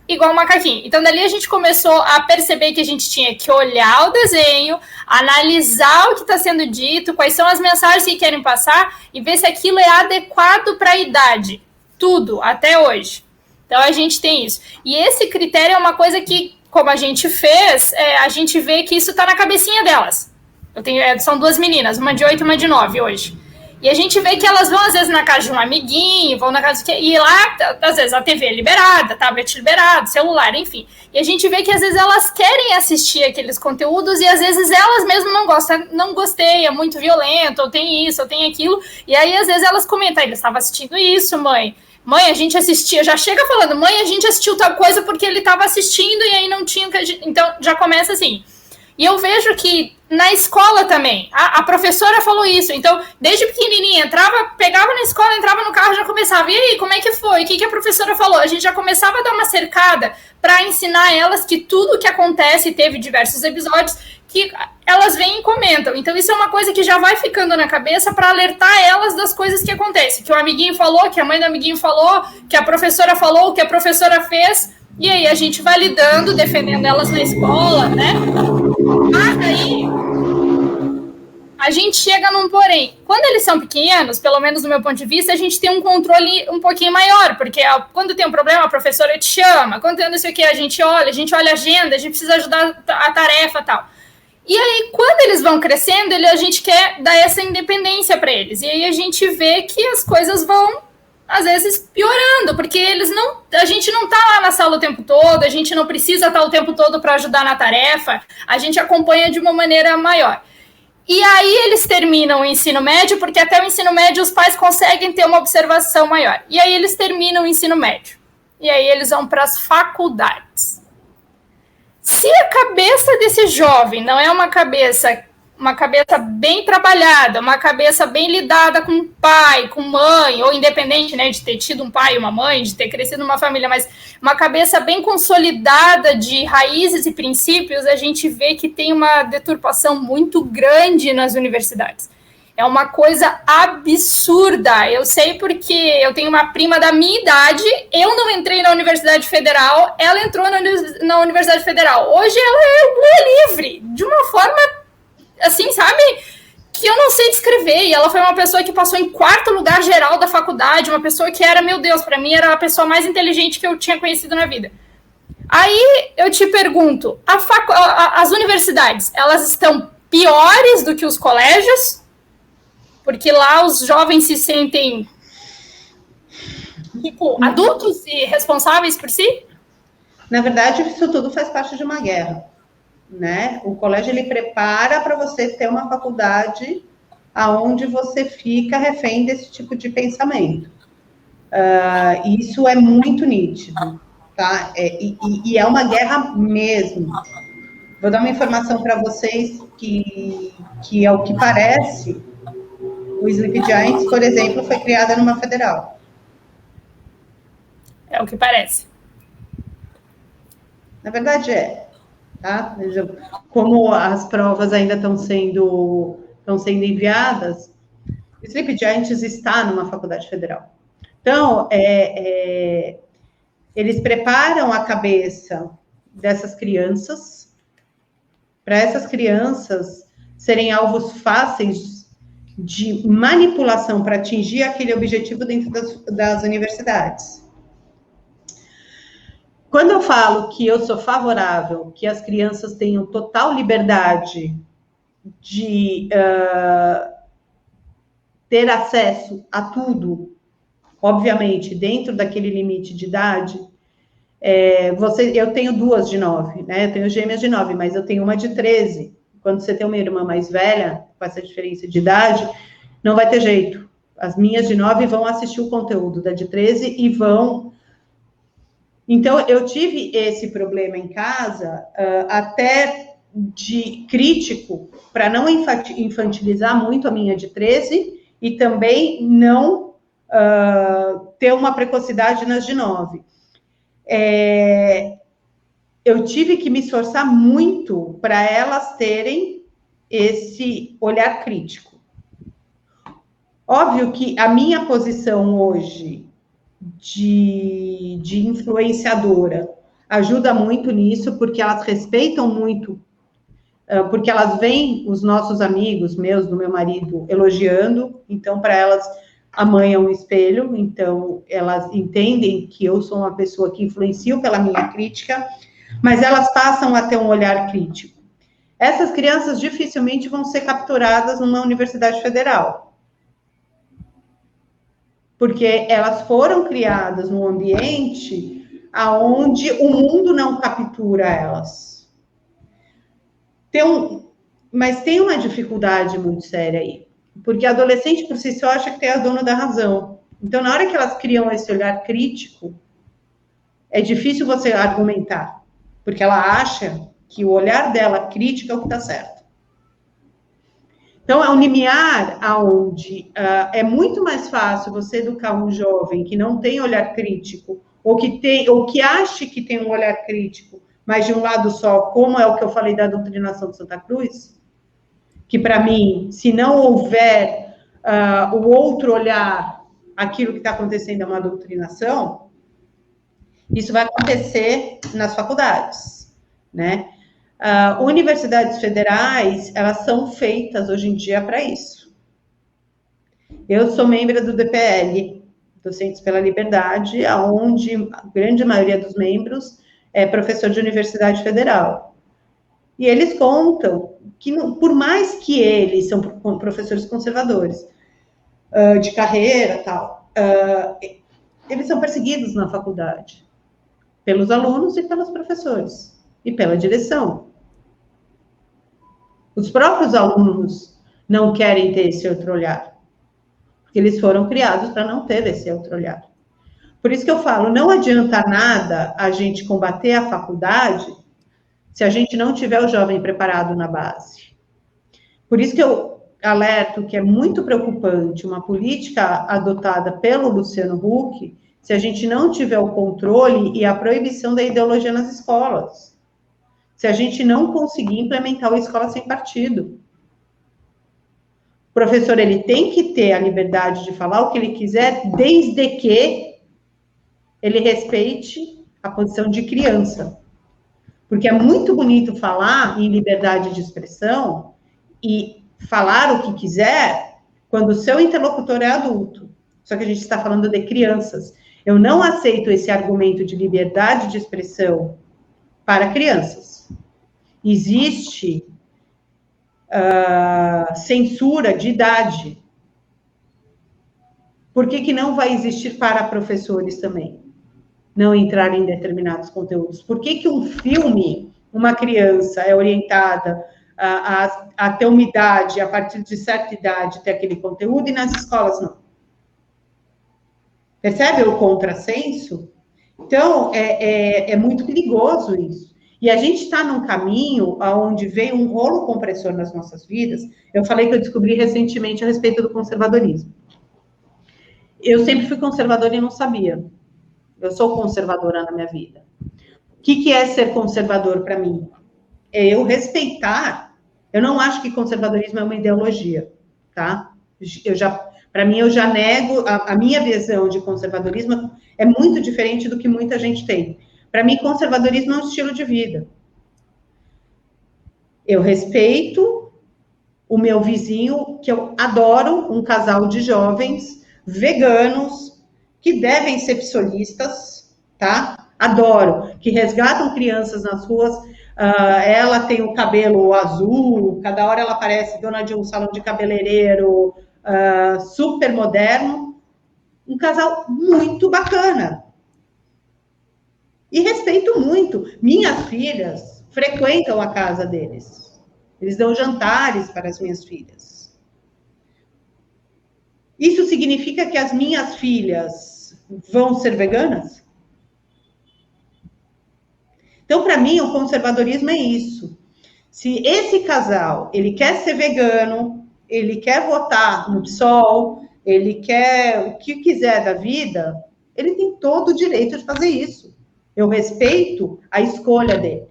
igual um macaquinho. Então, dali a gente começou a perceber que a gente tinha que olhar o desenho, analisar o que está sendo dito, quais são as mensagens que querem passar e ver se aquilo é adequado para a idade. Tudo, até hoje. Então, a gente tem isso. E esse critério é uma coisa que, como a gente fez, a gente vê que isso está na cabecinha delas. São 2 meninas, uma de 8 e uma de 9 hoje. E a gente vê que elas vão, às vezes, na casa de um amiguinho, vão na casa e lá, às vezes, a TV é liberada, tablet liberado, celular, enfim. E a gente vê que, às vezes, elas querem assistir aqueles conteúdos e, às vezes, elas mesmas não gostam, não gostei, é muito violento, ou tem isso, ou tem aquilo. E aí, às vezes, elas comentam, ele estava assistindo isso, mãe. Mãe, a gente assistia, já chega falando, mãe, a gente assistiu tal coisa porque ele estava assistindo e aí não tinha o que a gente... Então, já começa assim. E eu vejo que na escola também, a professora falou isso. Então, desde pequenininha, pegava na escola, entrava no carro, já começava. E aí, como é que foi? O que a professora falou? A gente já começava a dar uma cercada para ensinar elas que tudo que acontece, teve diversos episódios, que elas vêm e comentam. Então, isso é uma coisa que já vai ficando na cabeça para alertar elas das coisas que acontecem. Que o amiguinho falou, que a mãe do amiguinho falou, que a professora falou, que a professora fez. E aí, a gente vai lidando, defendendo elas na escola, né? Mas aí, a gente chega num porém. Quando eles são pequenos, pelo menos do meu ponto de vista, a gente tem um controle um pouquinho maior, porque quando tem um problema, a professora te chama, quando tem não sei o que, a gente olha a agenda, a gente precisa ajudar a tarefa e tal. E aí, quando eles vão crescendo, a gente quer dar essa independência para eles. E aí a gente vê que as coisas vão, às vezes, piorando, porque a gente não tá lá na sala o tempo todo, a gente não precisa estar o tempo todo para ajudar na tarefa, a gente acompanha de uma maneira maior. E aí eles terminam o ensino médio, porque até o ensino médio os pais conseguem ter uma observação maior. E aí eles terminam o ensino médio. E aí eles vão para as faculdades. Se a cabeça desse jovem não é uma cabeça bem trabalhada, uma cabeça bem lidada com pai, com mãe, ou independente, né, de ter tido um pai e uma mãe, de ter crescido numa família, mas uma cabeça bem consolidada de raízes e princípios, a gente vê que tem uma deturpação muito grande nas universidades. É uma coisa absurda. Eu sei porque eu tenho uma prima da minha idade, eu não entrei na Universidade Federal, ela entrou na Universidade Federal. Hoje ela é livre, de uma forma, assim, sabe, que eu não sei descrever. E ela foi uma pessoa que passou em 4º lugar geral da faculdade, uma pessoa que era, meu Deus, para mim era a pessoa mais inteligente que eu tinha conhecido na vida. Aí eu te pergunto, as universidades, elas estão piores do que os colégios? Porque lá os jovens se sentem, tipo, adultos e responsáveis por si? Na verdade, isso tudo faz parte de uma guerra, né? O colégio, ele prepara para você ter uma faculdade aonde você fica refém desse tipo de pensamento. Isso é muito nítido, tá? E é uma guerra mesmo. Vou dar uma informação para vocês que é o que parece. O Sleep Giants, por exemplo, foi criada numa federal. É o que parece. Na verdade tá? Como as provas ainda estão sendo enviadas, o Sleep Giants está numa faculdade federal. Então, eles preparam a cabeça dessas crianças, para essas crianças serem alvos fáceis de manipulação para atingir aquele objetivo dentro das universidades. Quando eu falo que eu sou favorável que as crianças tenham total liberdade de ter acesso a tudo, obviamente, dentro daquele limite de idade, eu tenho 2 de 9, né? Eu tenho gêmeas de 9, mas eu tenho uma de 13. Quando você tem uma irmã mais velha, com essa diferença de idade, não vai ter jeito. As minhas de 9 vão assistir o conteúdo da de 13 e vão... Então, eu tive esse problema em casa, até de crítico, para não infantilizar muito a minha de 13 e também não ter uma precocidade nas de 9. Eu tive que me esforçar muito para elas terem esse olhar crítico. Óbvio que a minha posição hoje de influenciadora ajuda muito nisso, porque elas respeitam muito, porque elas veem os nossos amigos meus, do meu marido, elogiando, então para elas a mãe é um espelho, então elas entendem que eu sou uma pessoa que influencio pela minha crítica, mas elas passam a ter um olhar crítico. Essas crianças dificilmente vão ser capturadas numa universidade federal, porque elas foram criadas num ambiente onde o mundo não captura elas. Mas tem uma dificuldade muito séria aí, porque a adolescente por si só acha que é a dona da razão. Então, na hora que elas criam esse olhar crítico, é difícil você argumentar, porque ela acha que o olhar dela crítico é o que está certo. Então, é um limiar onde é muito mais fácil você educar um jovem que não tem olhar crítico, ou que ache que tem um olhar crítico, mas de um lado só, como é o que eu falei da doutrinação de Santa Cruz, que para mim, se não houver o outro olhar, aquilo que está acontecendo é uma doutrinação, isso vai acontecer nas faculdades, né? Universidades federais, elas são feitas hoje em dia para isso. Eu sou membro do DPL, Docentes pela Liberdade, onde a grande maioria dos membros é professor de universidade federal. E eles contam que, por mais que eles são professores conservadores, de carreira e tal, eles são perseguidos na faculdade, pelos alunos e pelos professores, e pela direção. Os próprios alunos não querem ter esse outro olhar, porque eles foram criados para não ter esse outro olhar. Por isso que eu falo, não adianta nada a gente combater a faculdade se a gente não tiver o jovem preparado na base. Por isso que eu alerto que é muito preocupante uma política adotada pelo Luciano Huck, se a gente não tiver o controle e a proibição da ideologia nas escolas. Se a gente não conseguir implementar a escola sem partido. O professor, ele tem que ter a liberdade de falar o que ele quiser, desde que ele respeite a posição de criança. Porque é muito bonito falar em liberdade de expressão e falar o que quiser quando o seu interlocutor é adulto. Só que a gente está falando de crianças. Eu não aceito esse argumento de liberdade de expressão para crianças. Existe censura de idade. Por que não vai existir para professores também? Não entrar em determinados conteúdos. Por que um filme, uma criança é orientada a ter uma idade, a partir de certa idade, ter aquele conteúdo, e nas escolas não? Percebe o contrassenso? Então, é muito perigoso isso. E a gente está num caminho onde veio um rolo compressor nas nossas vidas. Eu falei que eu descobri recentemente a respeito do conservadorismo. Eu sempre fui conservadora e não sabia. Eu sou conservadora na minha vida. O que é ser conservador para mim? É eu respeitar. Eu não acho que conservadorismo é uma ideologia, tá? Para mim, eu já nego, a minha visão de conservadorismo é muito diferente do que muita gente tem. Para mim, conservadorismo é um estilo de vida. Eu respeito o meu vizinho, que eu adoro, um casal de jovens veganos, que devem ser psolistas, tá? Adoro, que resgatam crianças nas ruas. Ela tem o cabelo azul, cada hora ela parece dona de um salão de cabeleireiro super moderno. Um casal muito bacana. E respeito muito. Minhas filhas frequentam a casa deles. Eles dão jantares para as minhas filhas. Isso significa que as minhas filhas vão ser veganas? Então, para mim, o conservadorismo é isso. Se esse casal, ele quer ser vegano, ele quer votar no PSOL, ele quer o que quiser da vida, ele tem todo o direito de fazer isso. Eu respeito a escolha dele.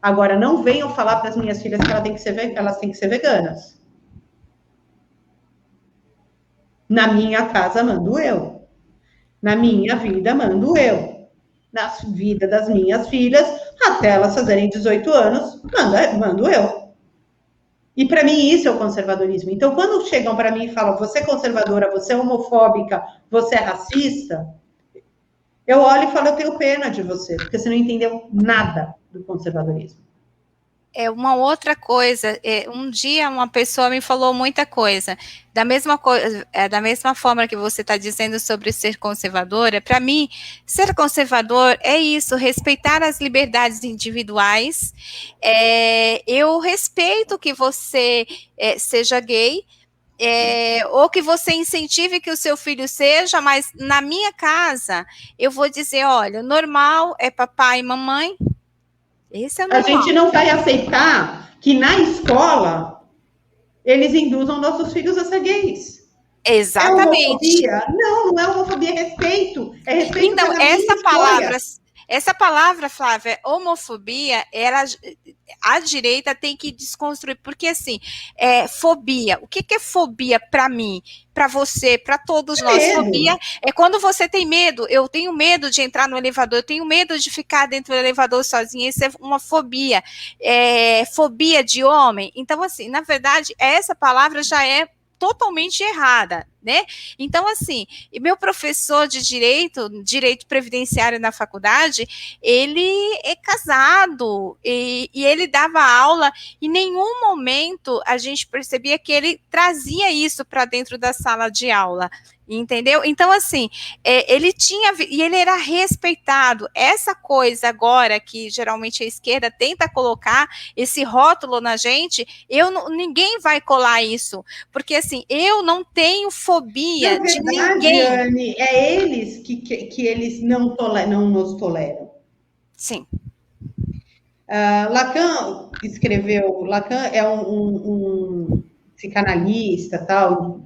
Agora, não venham falar para as minhas filhas que elas têm que ser veganas. Na minha casa, mando eu. Na minha vida, mando eu. Na vida das minhas filhas, até elas fazerem 18 anos, mando eu. E para mim isso é o conservadorismo. Então, quando chegam para mim e falam, você é conservadora, você é homofóbica, você é racista, eu olho e falo, eu tenho pena de você, porque você não entendeu nada do conservadorismo. É uma outra coisa. Um dia uma pessoa me falou muita coisa. Da mesma forma que você está dizendo sobre ser conservadora, para mim, ser conservador é isso, respeitar as liberdades individuais. Eu respeito que você seja gay, ou que você incentive que o seu filho seja, mas na minha casa, eu vou dizer, olha, o normal é papai e mamãe. Esse é o normal. A gente não vai aceitar que na escola eles induzam nossos filhos a ser gays. Exatamente. É homofobia? Não, não é homofobia, é respeito. É respeito. Então, essa palavra, Flávia, homofobia, a direita tem que desconstruir, porque assim, fobia, o que é fobia para mim, para você, para todos nós? Medo. Fobia é quando você tem medo. Eu tenho medo de entrar no elevador, eu tenho medo de ficar dentro do elevador sozinha, isso é uma fobia. Fobia de homem. Então, assim, na verdade, essa palavra já é totalmente errada, né? Então, assim, meu professor de direito previdenciário na faculdade, ele é casado e ele dava aula, e em nenhum momento a gente percebia que ele trazia isso para dentro da sala de aula, entendeu? Então, assim, ele tinha, e ele era respeitado. Essa coisa agora que geralmente a esquerda tenta colocar esse rótulo na gente, ninguém vai colar isso, porque assim, eu não tenho fobia de ninguém. Anne, é eles que eles não nos toleram. Sim. Lacan é um psicanalista, tal,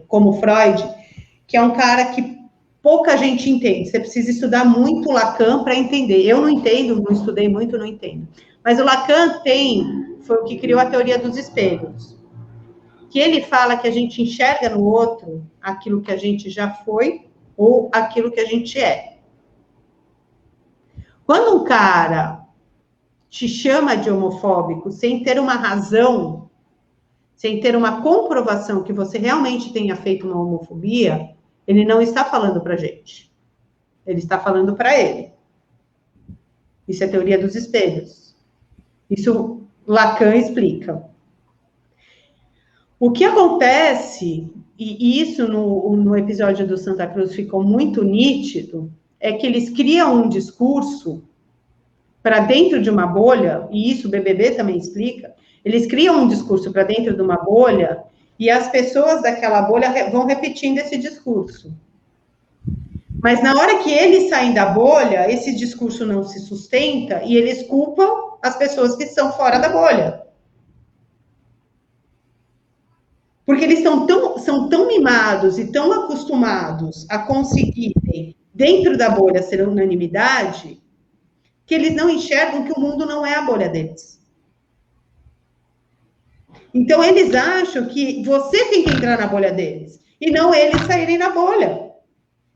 como Freud, que é um cara que pouca gente entende. Você precisa estudar muito Lacan para entender. Eu não entendo, não estudei muito, não entendo. Mas o Lacan foi o que criou a teoria dos espelhos. Que ele fala que a gente enxerga no outro aquilo que a gente já foi ou aquilo que a gente é. Quando um cara te chama de homofóbico sem ter uma razão, sem ter uma comprovação que você realmente tenha feito uma homofobia, ele não está falando para a gente. Ele está falando para ele. Isso é a teoria dos espelhos. Isso Lacan explica. O que acontece, e isso no episódio do Santa Cruz ficou muito nítido, é que eles criam um discurso para dentro de uma bolha, e isso o BBB também explica, eles criam um discurso para dentro de uma bolha, e as pessoas daquela bolha vão repetindo esse discurso. Mas na hora que eles saem da bolha, esse discurso não se sustenta, e eles culpam as pessoas que estão fora da bolha. Porque eles são tão mimados e tão acostumados a conseguirem, dentro da bolha, ser unanimidade, que eles não enxergam que o mundo não é a bolha deles. Então, eles acham que você tem que entrar na bolha deles. e não eles saírem na bolha.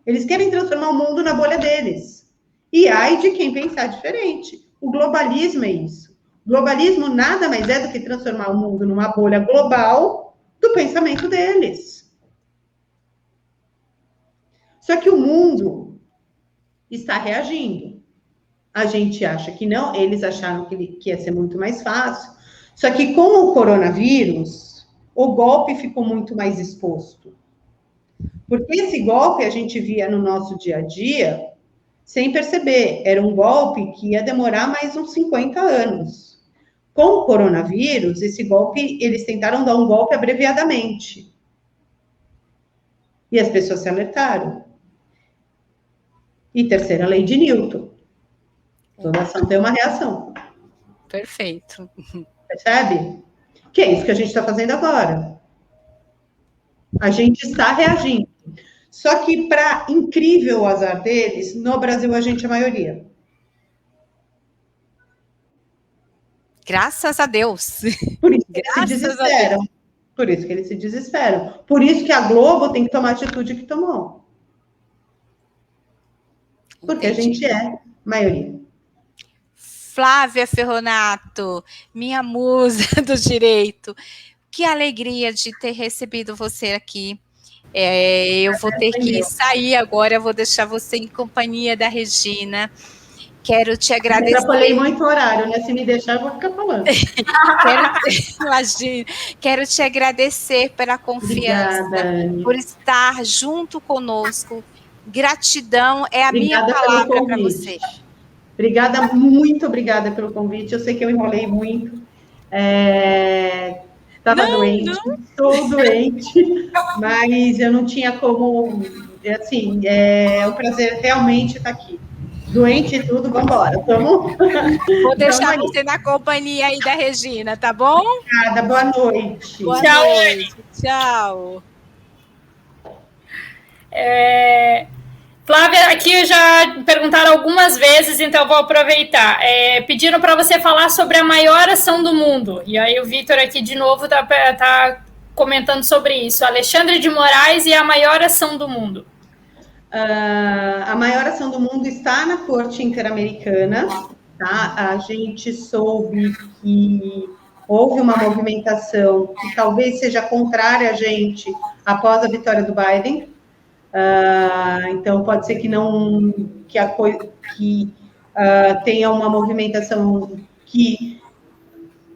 Eles querem transformar o mundo na bolha deles. E ai de quem pensar diferente. O globalismo é isso. O globalismo nada mais é do que transformar o mundo numa bolha global do pensamento deles. Só que o mundo está reagindo. A gente acha que não, eles acharam que ia ser muito mais fácil. Só que com o coronavírus, o golpe ficou muito mais exposto. Porque esse golpe a gente via no nosso dia a dia sem perceber. Era um golpe que ia demorar mais uns 50 anos. Com o coronavírus, esse golpe, eles tentaram dar um golpe abreviadamente. E as pessoas se alertaram. E terceira lei de Newton. Toda ação tem uma reação. Perfeito. Percebe? Que é isso que a gente está fazendo agora. A gente está reagindo. Só que, para incrível azar deles, no Brasil a gente é a maioria. Graças a Deus. Por isso que eles se desesperam. Por isso que eles se desesperam. Por isso que a Globo tem que tomar a atitude que tomou. Porque a gente é maioria. Flávia Ferronato, minha musa do direito, que alegria de ter recebido você aqui. Eu vou ter que sair agora, eu vou deixar você em companhia da Regina. Quero te agradecer. Eu atrapalhei muito o horário, né? Se me deixar, eu vou ficar falando. Quero te agradecer pela confiança, obrigada, por estar junto conosco. Gratidão é a minha palavra para você. Obrigada, muito obrigada pelo convite. Eu sei que eu enrolei muito. Estava doente, estou doente, mas eu não tinha como. Assim, é um prazer realmente estar aqui. Doente e tudo, vamos embora. Vou deixar você na companhia aí da Regina, tá bom? Obrigada, boa noite. Boa noite. Tchau. Flávia, aqui já perguntaram algumas vezes, então eu vou aproveitar. Pediram para você falar sobre a maior ação do mundo. E aí o Vitor aqui de novo está comentando sobre isso. Alexandre de Moraes e a maior ação do mundo. A maior ação do mundo está na Corte Interamericana. Tá? A gente soube que houve uma movimentação que talvez seja contrária a gente após a vitória do Biden. Então pode ser que não tenha uma movimentação que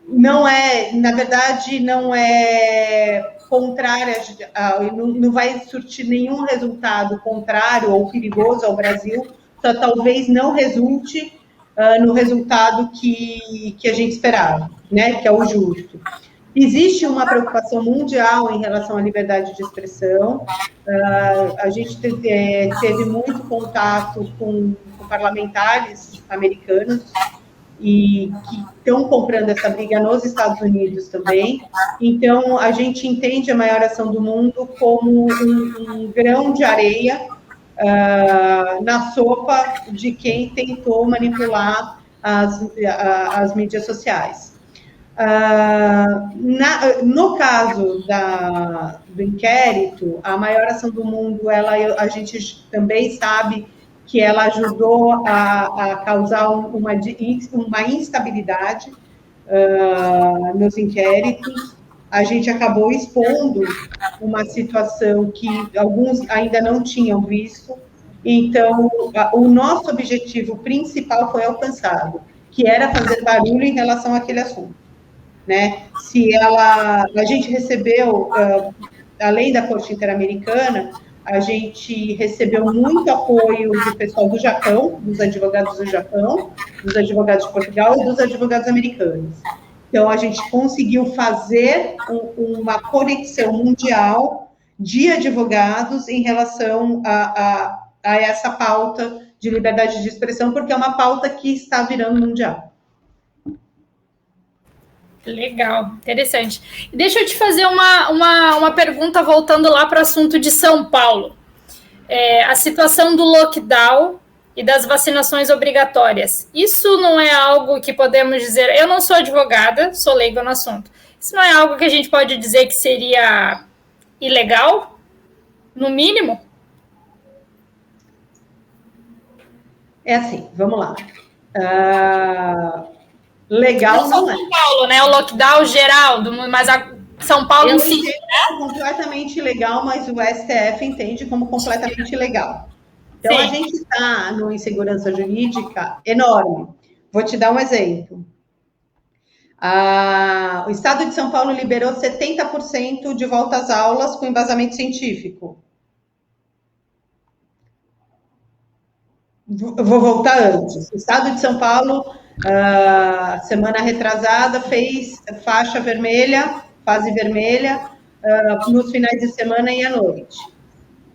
não é, na verdade, não é contrária, não vai surtir nenhum resultado contrário ou perigoso ao Brasil, só talvez não resulte no resultado que a gente esperava, né, que é o justo. Existe uma preocupação mundial em relação à liberdade de expressão. A gente teve muito contato com parlamentares americanos e que estão comprando essa briga nos Estados Unidos também. Então, a gente entende a maior ação do mundo como um grão de areia na sopa de quem tentou manipular as mídias sociais. No caso do inquérito, a maior ação do mundo, a gente também sabe que ela ajudou a causar uma instabilidade nos inquéritos. A gente acabou expondo uma situação que alguns ainda não tinham visto. Então, o nosso objetivo principal foi alcançado, que era fazer barulho em relação àquele assunto. Né? A gente recebeu, além da Corte Interamericana, a gente recebeu muito apoio do pessoal do Japão, dos advogados do Japão, dos advogados de Portugal e dos advogados americanos. Então, a gente conseguiu fazer uma conexão mundial de advogados em relação a essa pauta de liberdade de expressão, porque é uma pauta que está virando mundial. Legal, interessante. Deixa eu te fazer uma pergunta voltando lá para o assunto de São Paulo. A situação do lockdown e das vacinações obrigatórias. Isso não é algo que podemos dizer... Eu não sou advogada, sou leiga no assunto. Isso não é algo que a gente pode dizer que seria ilegal? no mínimo? É assim, vamos lá. Legal não é. São Paulo, né? O lockdown geral, mas São Paulo Eu em si. entendo completamente ilegal, mas o STF entende como completamente legal. Então, Sim. a gente está numa insegurança jurídica enorme. Vou te dar um exemplo. O Estado de São Paulo liberou 70% de volta às aulas com embasamento científico. Vou voltar antes. O Estado de São Paulo, semana retrasada, fez faixa vermelha, fase vermelha, nos finais de semana e à noite.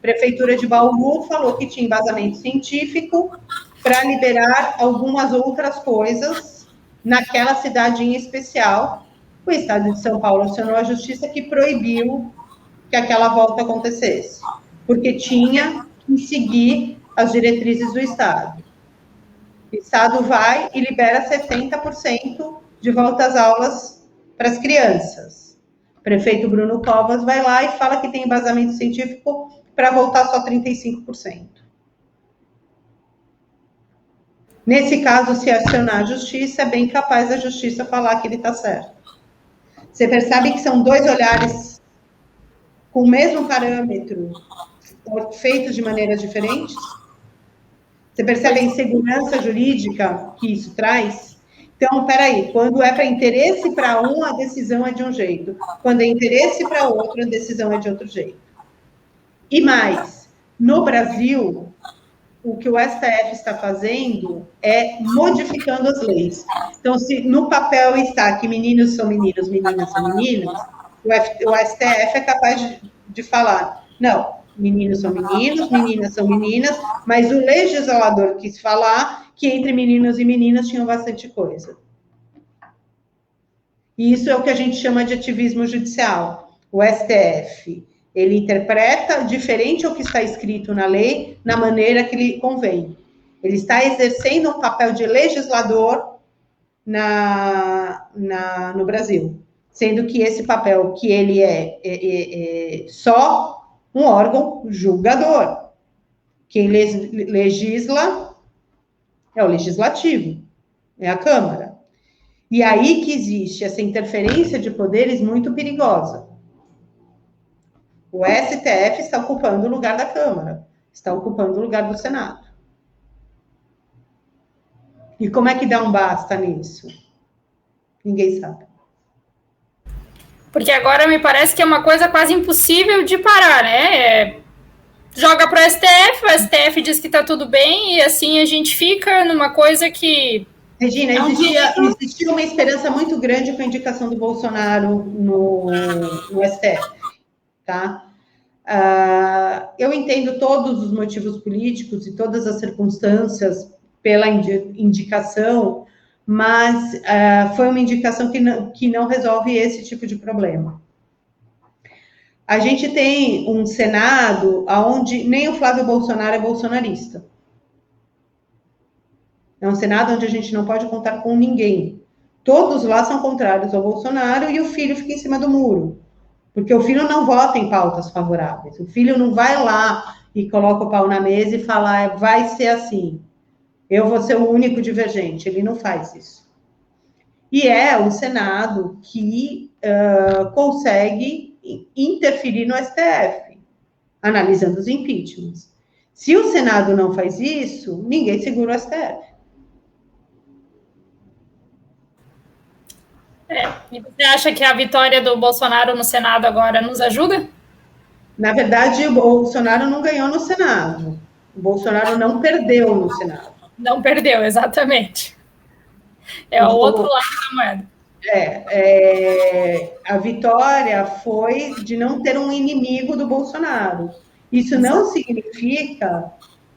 Prefeitura de Bauru falou que tinha embasamento científico para liberar algumas outras coisas naquela cidade em especial. O Estado de São Paulo acionou a justiça que proibiu que aquela volta acontecesse, porque tinha que seguir as diretrizes do Estado. O Estado vai e libera 70% de volta às aulas para as crianças. O prefeito Bruno Covas vai lá e fala que tem embasamento científico para voltar só 35%. Nesse caso, se acionar a justiça, é bem capaz da justiça falar que ele está certo. Você percebe que são dois olhares com o mesmo parâmetro, feitos de maneiras diferentes? Você percebe a insegurança jurídica que isso traz? Então, peraí, quando é para interesse para um, a decisão é de um jeito. Quando é interesse para outro, a decisão é de outro jeito. E mais, no Brasil, o que o STF está fazendo é modificando as leis. Então, se no papel está que meninos são meninos, meninas são meninas, o STF é capaz de falar, não, meninos são meninos, meninas são meninas, mas o legislador quis falar que entre meninos e meninas tinham bastante coisa. E isso é o que a gente chama de ativismo judicial. O STF, ele interpreta diferente ao que está escrito na lei, na maneira que lhe convém. Ele está exercendo um papel de legislador no Brasil, sendo que esse papel que ele é só um órgão julgador. Quem legisla é o legislativo, é a Câmara. E aí que existe essa interferência de poderes muito perigosa. O STF está ocupando o lugar da Câmara, está ocupando o lugar do Senado. E como é que dá um basta nisso? Ninguém sabe. Porque agora me parece que é uma coisa quase impossível de parar, né? Joga para o STF diz que está tudo bem, e assim a gente fica numa coisa que... Regina, existia uma esperança muito grande com a indicação do Bolsonaro no STF, tá? Eu entendo todos os motivos políticos e todas as circunstâncias pela indicação, mas foi uma indicação que não resolve esse tipo de problema. A gente tem um Senado onde nem o Flávio Bolsonaro é bolsonarista. É um Senado onde a gente não pode contar com ninguém. Todos lá são contrários ao Bolsonaro e o filho fica em cima do muro. Porque o filho não vota em pautas favoráveis. O filho não vai lá e coloca o pau na mesa e fala, vai ser assim. Eu vou ser o único divergente. Ele não faz isso. E é o Senado que consegue interferir no STF, analisando os impeachments. Se o Senado não faz isso, ninguém segura o STF. E você acha que a vitória do Bolsonaro no Senado agora nos ajuda? Na verdade, o Bolsonaro não ganhou no Senado. O Bolsonaro não perdeu no Senado. Não perdeu, exatamente. É o outro lado da moeda. A vitória foi de não ter um inimigo do Bolsonaro. Isso não significa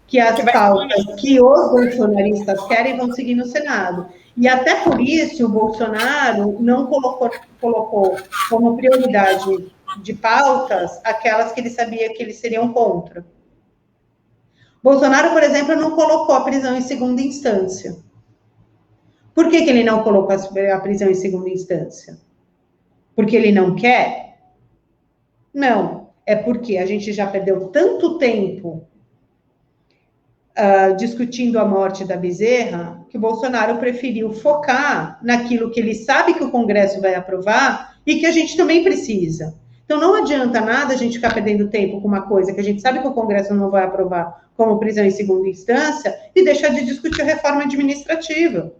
que as pautas que os bolsonaristas querem vão seguir no Senado. E até por isso o Bolsonaro não colocou como prioridade de pautas aquelas que ele sabia que eles seriam contra. Bolsonaro, por exemplo, não colocou a prisão em segunda instância. Por que ele não colocou a prisão em segunda instância? Porque ele não quer? Não. é porque a gente já perdeu tanto tempo discutindo a morte da Bezerra, que o Bolsonaro preferiu focar naquilo que ele sabe que o Congresso vai aprovar e que a gente também precisa. Então, não adianta nada a gente ficar perdendo tempo com uma coisa que a gente sabe que o Congresso não vai aprovar, como prisão em segunda instância, e deixar de discutir a reforma administrativa.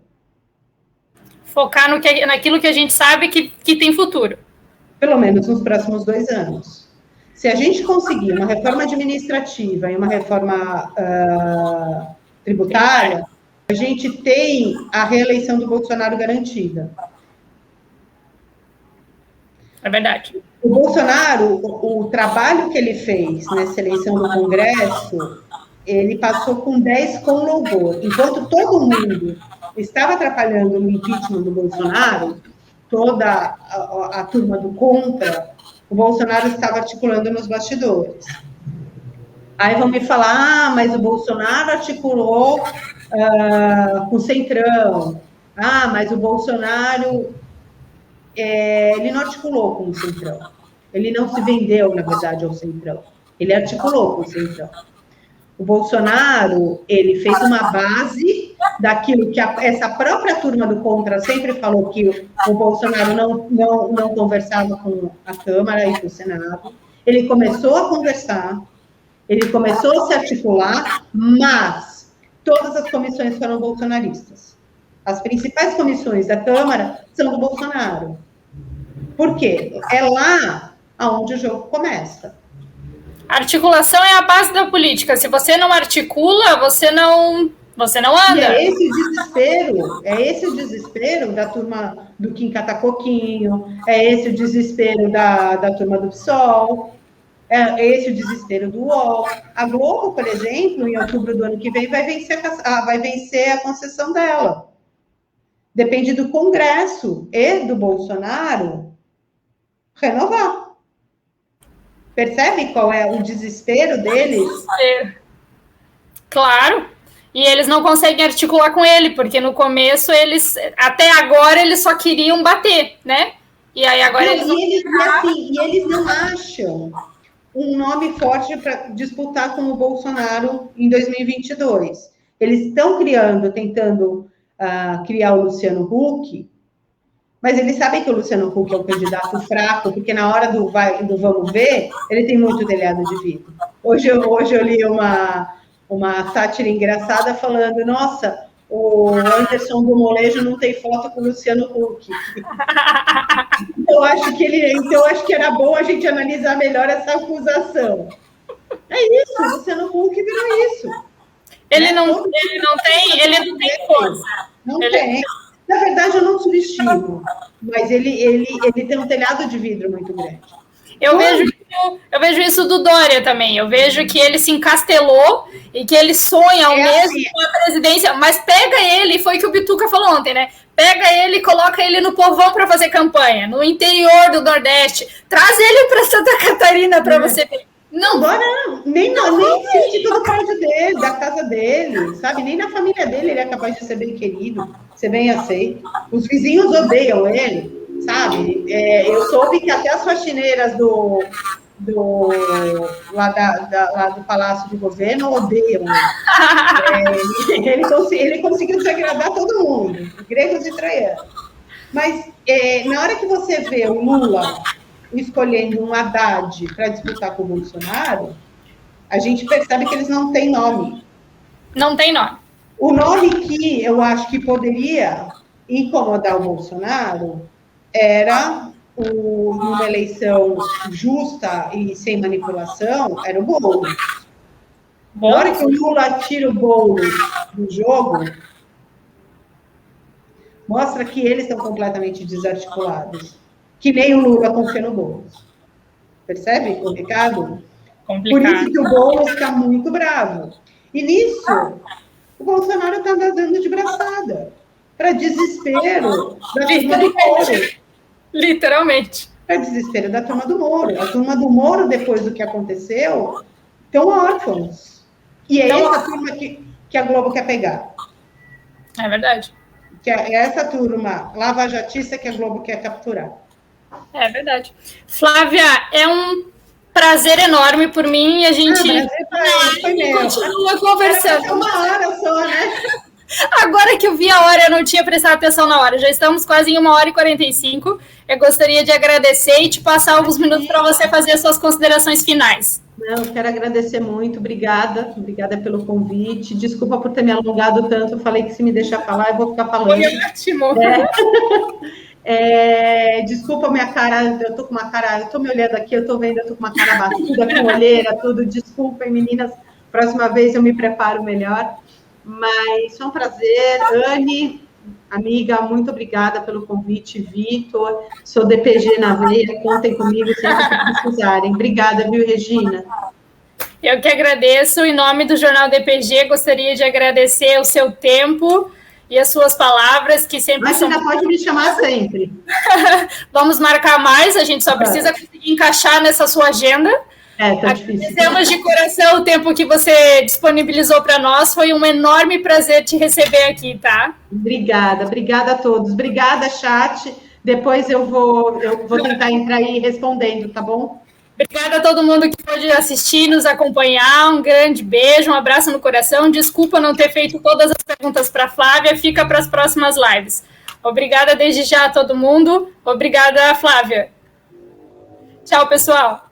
Focar naquilo que a gente sabe que tem futuro. Pelo menos nos próximos 2 anos. Se a gente conseguir uma reforma administrativa e uma reforma tributária, a gente tem a reeleição do Bolsonaro garantida. É verdade. O Bolsonaro, o trabalho que ele fez nessa eleição do Congresso, ele passou com 10 com louvor. Enquanto todo mundo estava atrapalhando no impeachment do Bolsonaro, toda a turma do contra, o Bolsonaro estava articulando nos bastidores. Aí vão me falar, mas o Bolsonaro articulou com o Centrão. Mas o Bolsonaro, ele não articulou com o Centrão. Ele não se vendeu, na verdade, ao Centrão. Ele articulou com o Centrão. O Bolsonaro, ele fez uma base daquilo que essa própria turma do contra sempre falou, que o Bolsonaro não conversava com a Câmara e com o Senado. Ele começou a conversar, ele começou a se articular, mas todas as comissões foram bolsonaristas. As principais comissões da Câmara são do Bolsonaro. Por quê? É lá onde o jogo começa. A articulação é a base da política. Se você não articula, você não anda. E é esse o desespero da turma do Kim Catacoquinho, é esse o desespero da turma do PSOL, é esse o desespero do UOL. A Globo, por exemplo, em outubro do ano que vem, vai vencer a concessão dela. Depende do Congresso e do Bolsonaro renovar. Percebe qual é o desespero deles? Claro. E eles não conseguem articular com ele, porque no começo até agora, eles só queriam bater, né? E aí agora eles não acham um nome forte para disputar com o Bolsonaro em 2022. Eles estão tentando criar o Luciano Huck, mas eles sabem que o Luciano Huck é um candidato fraco, porque na hora do vamos ver, ele tem muito telhado de vidro. Hoje eu li uma sátira engraçada falando, nossa, o Anderson do Molejo não tem foto com o Luciano Huck. Eu acho que era bom a gente analisar melhor essa acusação. É isso, o Luciano Huck virou isso. Ele não tem força. Não tem. Na verdade, eu não subestimo, mas ele tem um telhado de vidro muito grande. Eu vejo isso do Dória também. Eu vejo que ele se encastelou e que ele sonha com a presidência. Mas pega ele, foi o que o Bituca falou ontem, né? Pega ele e coloca ele no povão para fazer campanha, no interior do Nordeste. Traz ele para Santa Catarina para você ver. Não, nem sentido do prédio dele, da casa dele, sabe? Nem na família dele ele é capaz de ser bem querido, ser bem aceito. Os vizinhos odeiam ele, sabe? Eu soube que até as faxineiras lá do Palácio do Governo odeiam ele. Ele conseguiu desagradar todo mundo, gregos e troianos. Mas na hora que você vê o Lula escolhendo um Haddad para disputar com o Bolsonaro, a gente percebe que eles não têm nome. Não tem nome. O nome que eu acho que poderia incomodar o Bolsonaro era, numa eleição justa e sem manipulação, era o Boulos. Na hora que o Lula tira o Boulos do jogo, mostra que eles estão completamente desarticulados. Que nem o Lula confia no Boulos. Percebe? Complicado? Por isso que o Boulos está muito bravo. E nisso, o Bolsonaro está dando de braçada. Para desespero da turma do Moro. Literalmente. Para desespero da turma do Moro. A turma do Moro, depois do que aconteceu, estão órfãos. E é essa turma que a Globo quer pegar. É verdade. Que é essa turma lava-jatista que a Globo quer capturar. É verdade. Flávia, prazer enorme por mim e a gente continua conversando. É 1 hora só, né? Agora que eu vi a hora, eu não tinha prestado atenção na hora. Já estamos quase em 1h45. Eu gostaria de agradecer e te passar alguns minutos para você fazer as suas considerações finais. Não, eu quero agradecer muito, obrigada pelo convite. Desculpa por ter me alongado tanto. Eu falei que se me deixar falar, eu vou ficar falando. Foi ótimo. Desculpa minha cara, eu tô me olhando aqui, eu tô vendo, eu tô com uma cara batida, com olheira, tudo. Desculpem, meninas. Próxima vez eu me preparo melhor. Mas foi um prazer. Anne, amiga, muito obrigada pelo convite. Vitor, sou DPG na veia, contem comigo sempre que precisarem. Obrigada, viu, Regina? Eu que agradeço. Em nome do Jornal DPG, gostaria de agradecer o seu tempo e as suas palavras, que sempre são... Mas pode me chamar sempre. Vamos marcar mais, a gente só precisa conseguir encaixar nessa sua agenda. Tá difícil. Agradecemos de coração o tempo que você disponibilizou para nós. Foi um enorme prazer te receber aqui, tá? Obrigada a todos. Obrigada, chat. Depois eu vou tentar entrar aí respondendo, tá bom? Obrigada a todo mundo que pôde assistir, nos acompanhar. Um grande beijo, um abraço no coração. Desculpa não ter feito todas as perguntas para a Flávia. Fica para as próximas lives. Obrigada desde já a todo mundo. Obrigada, Flávia. Tchau, pessoal.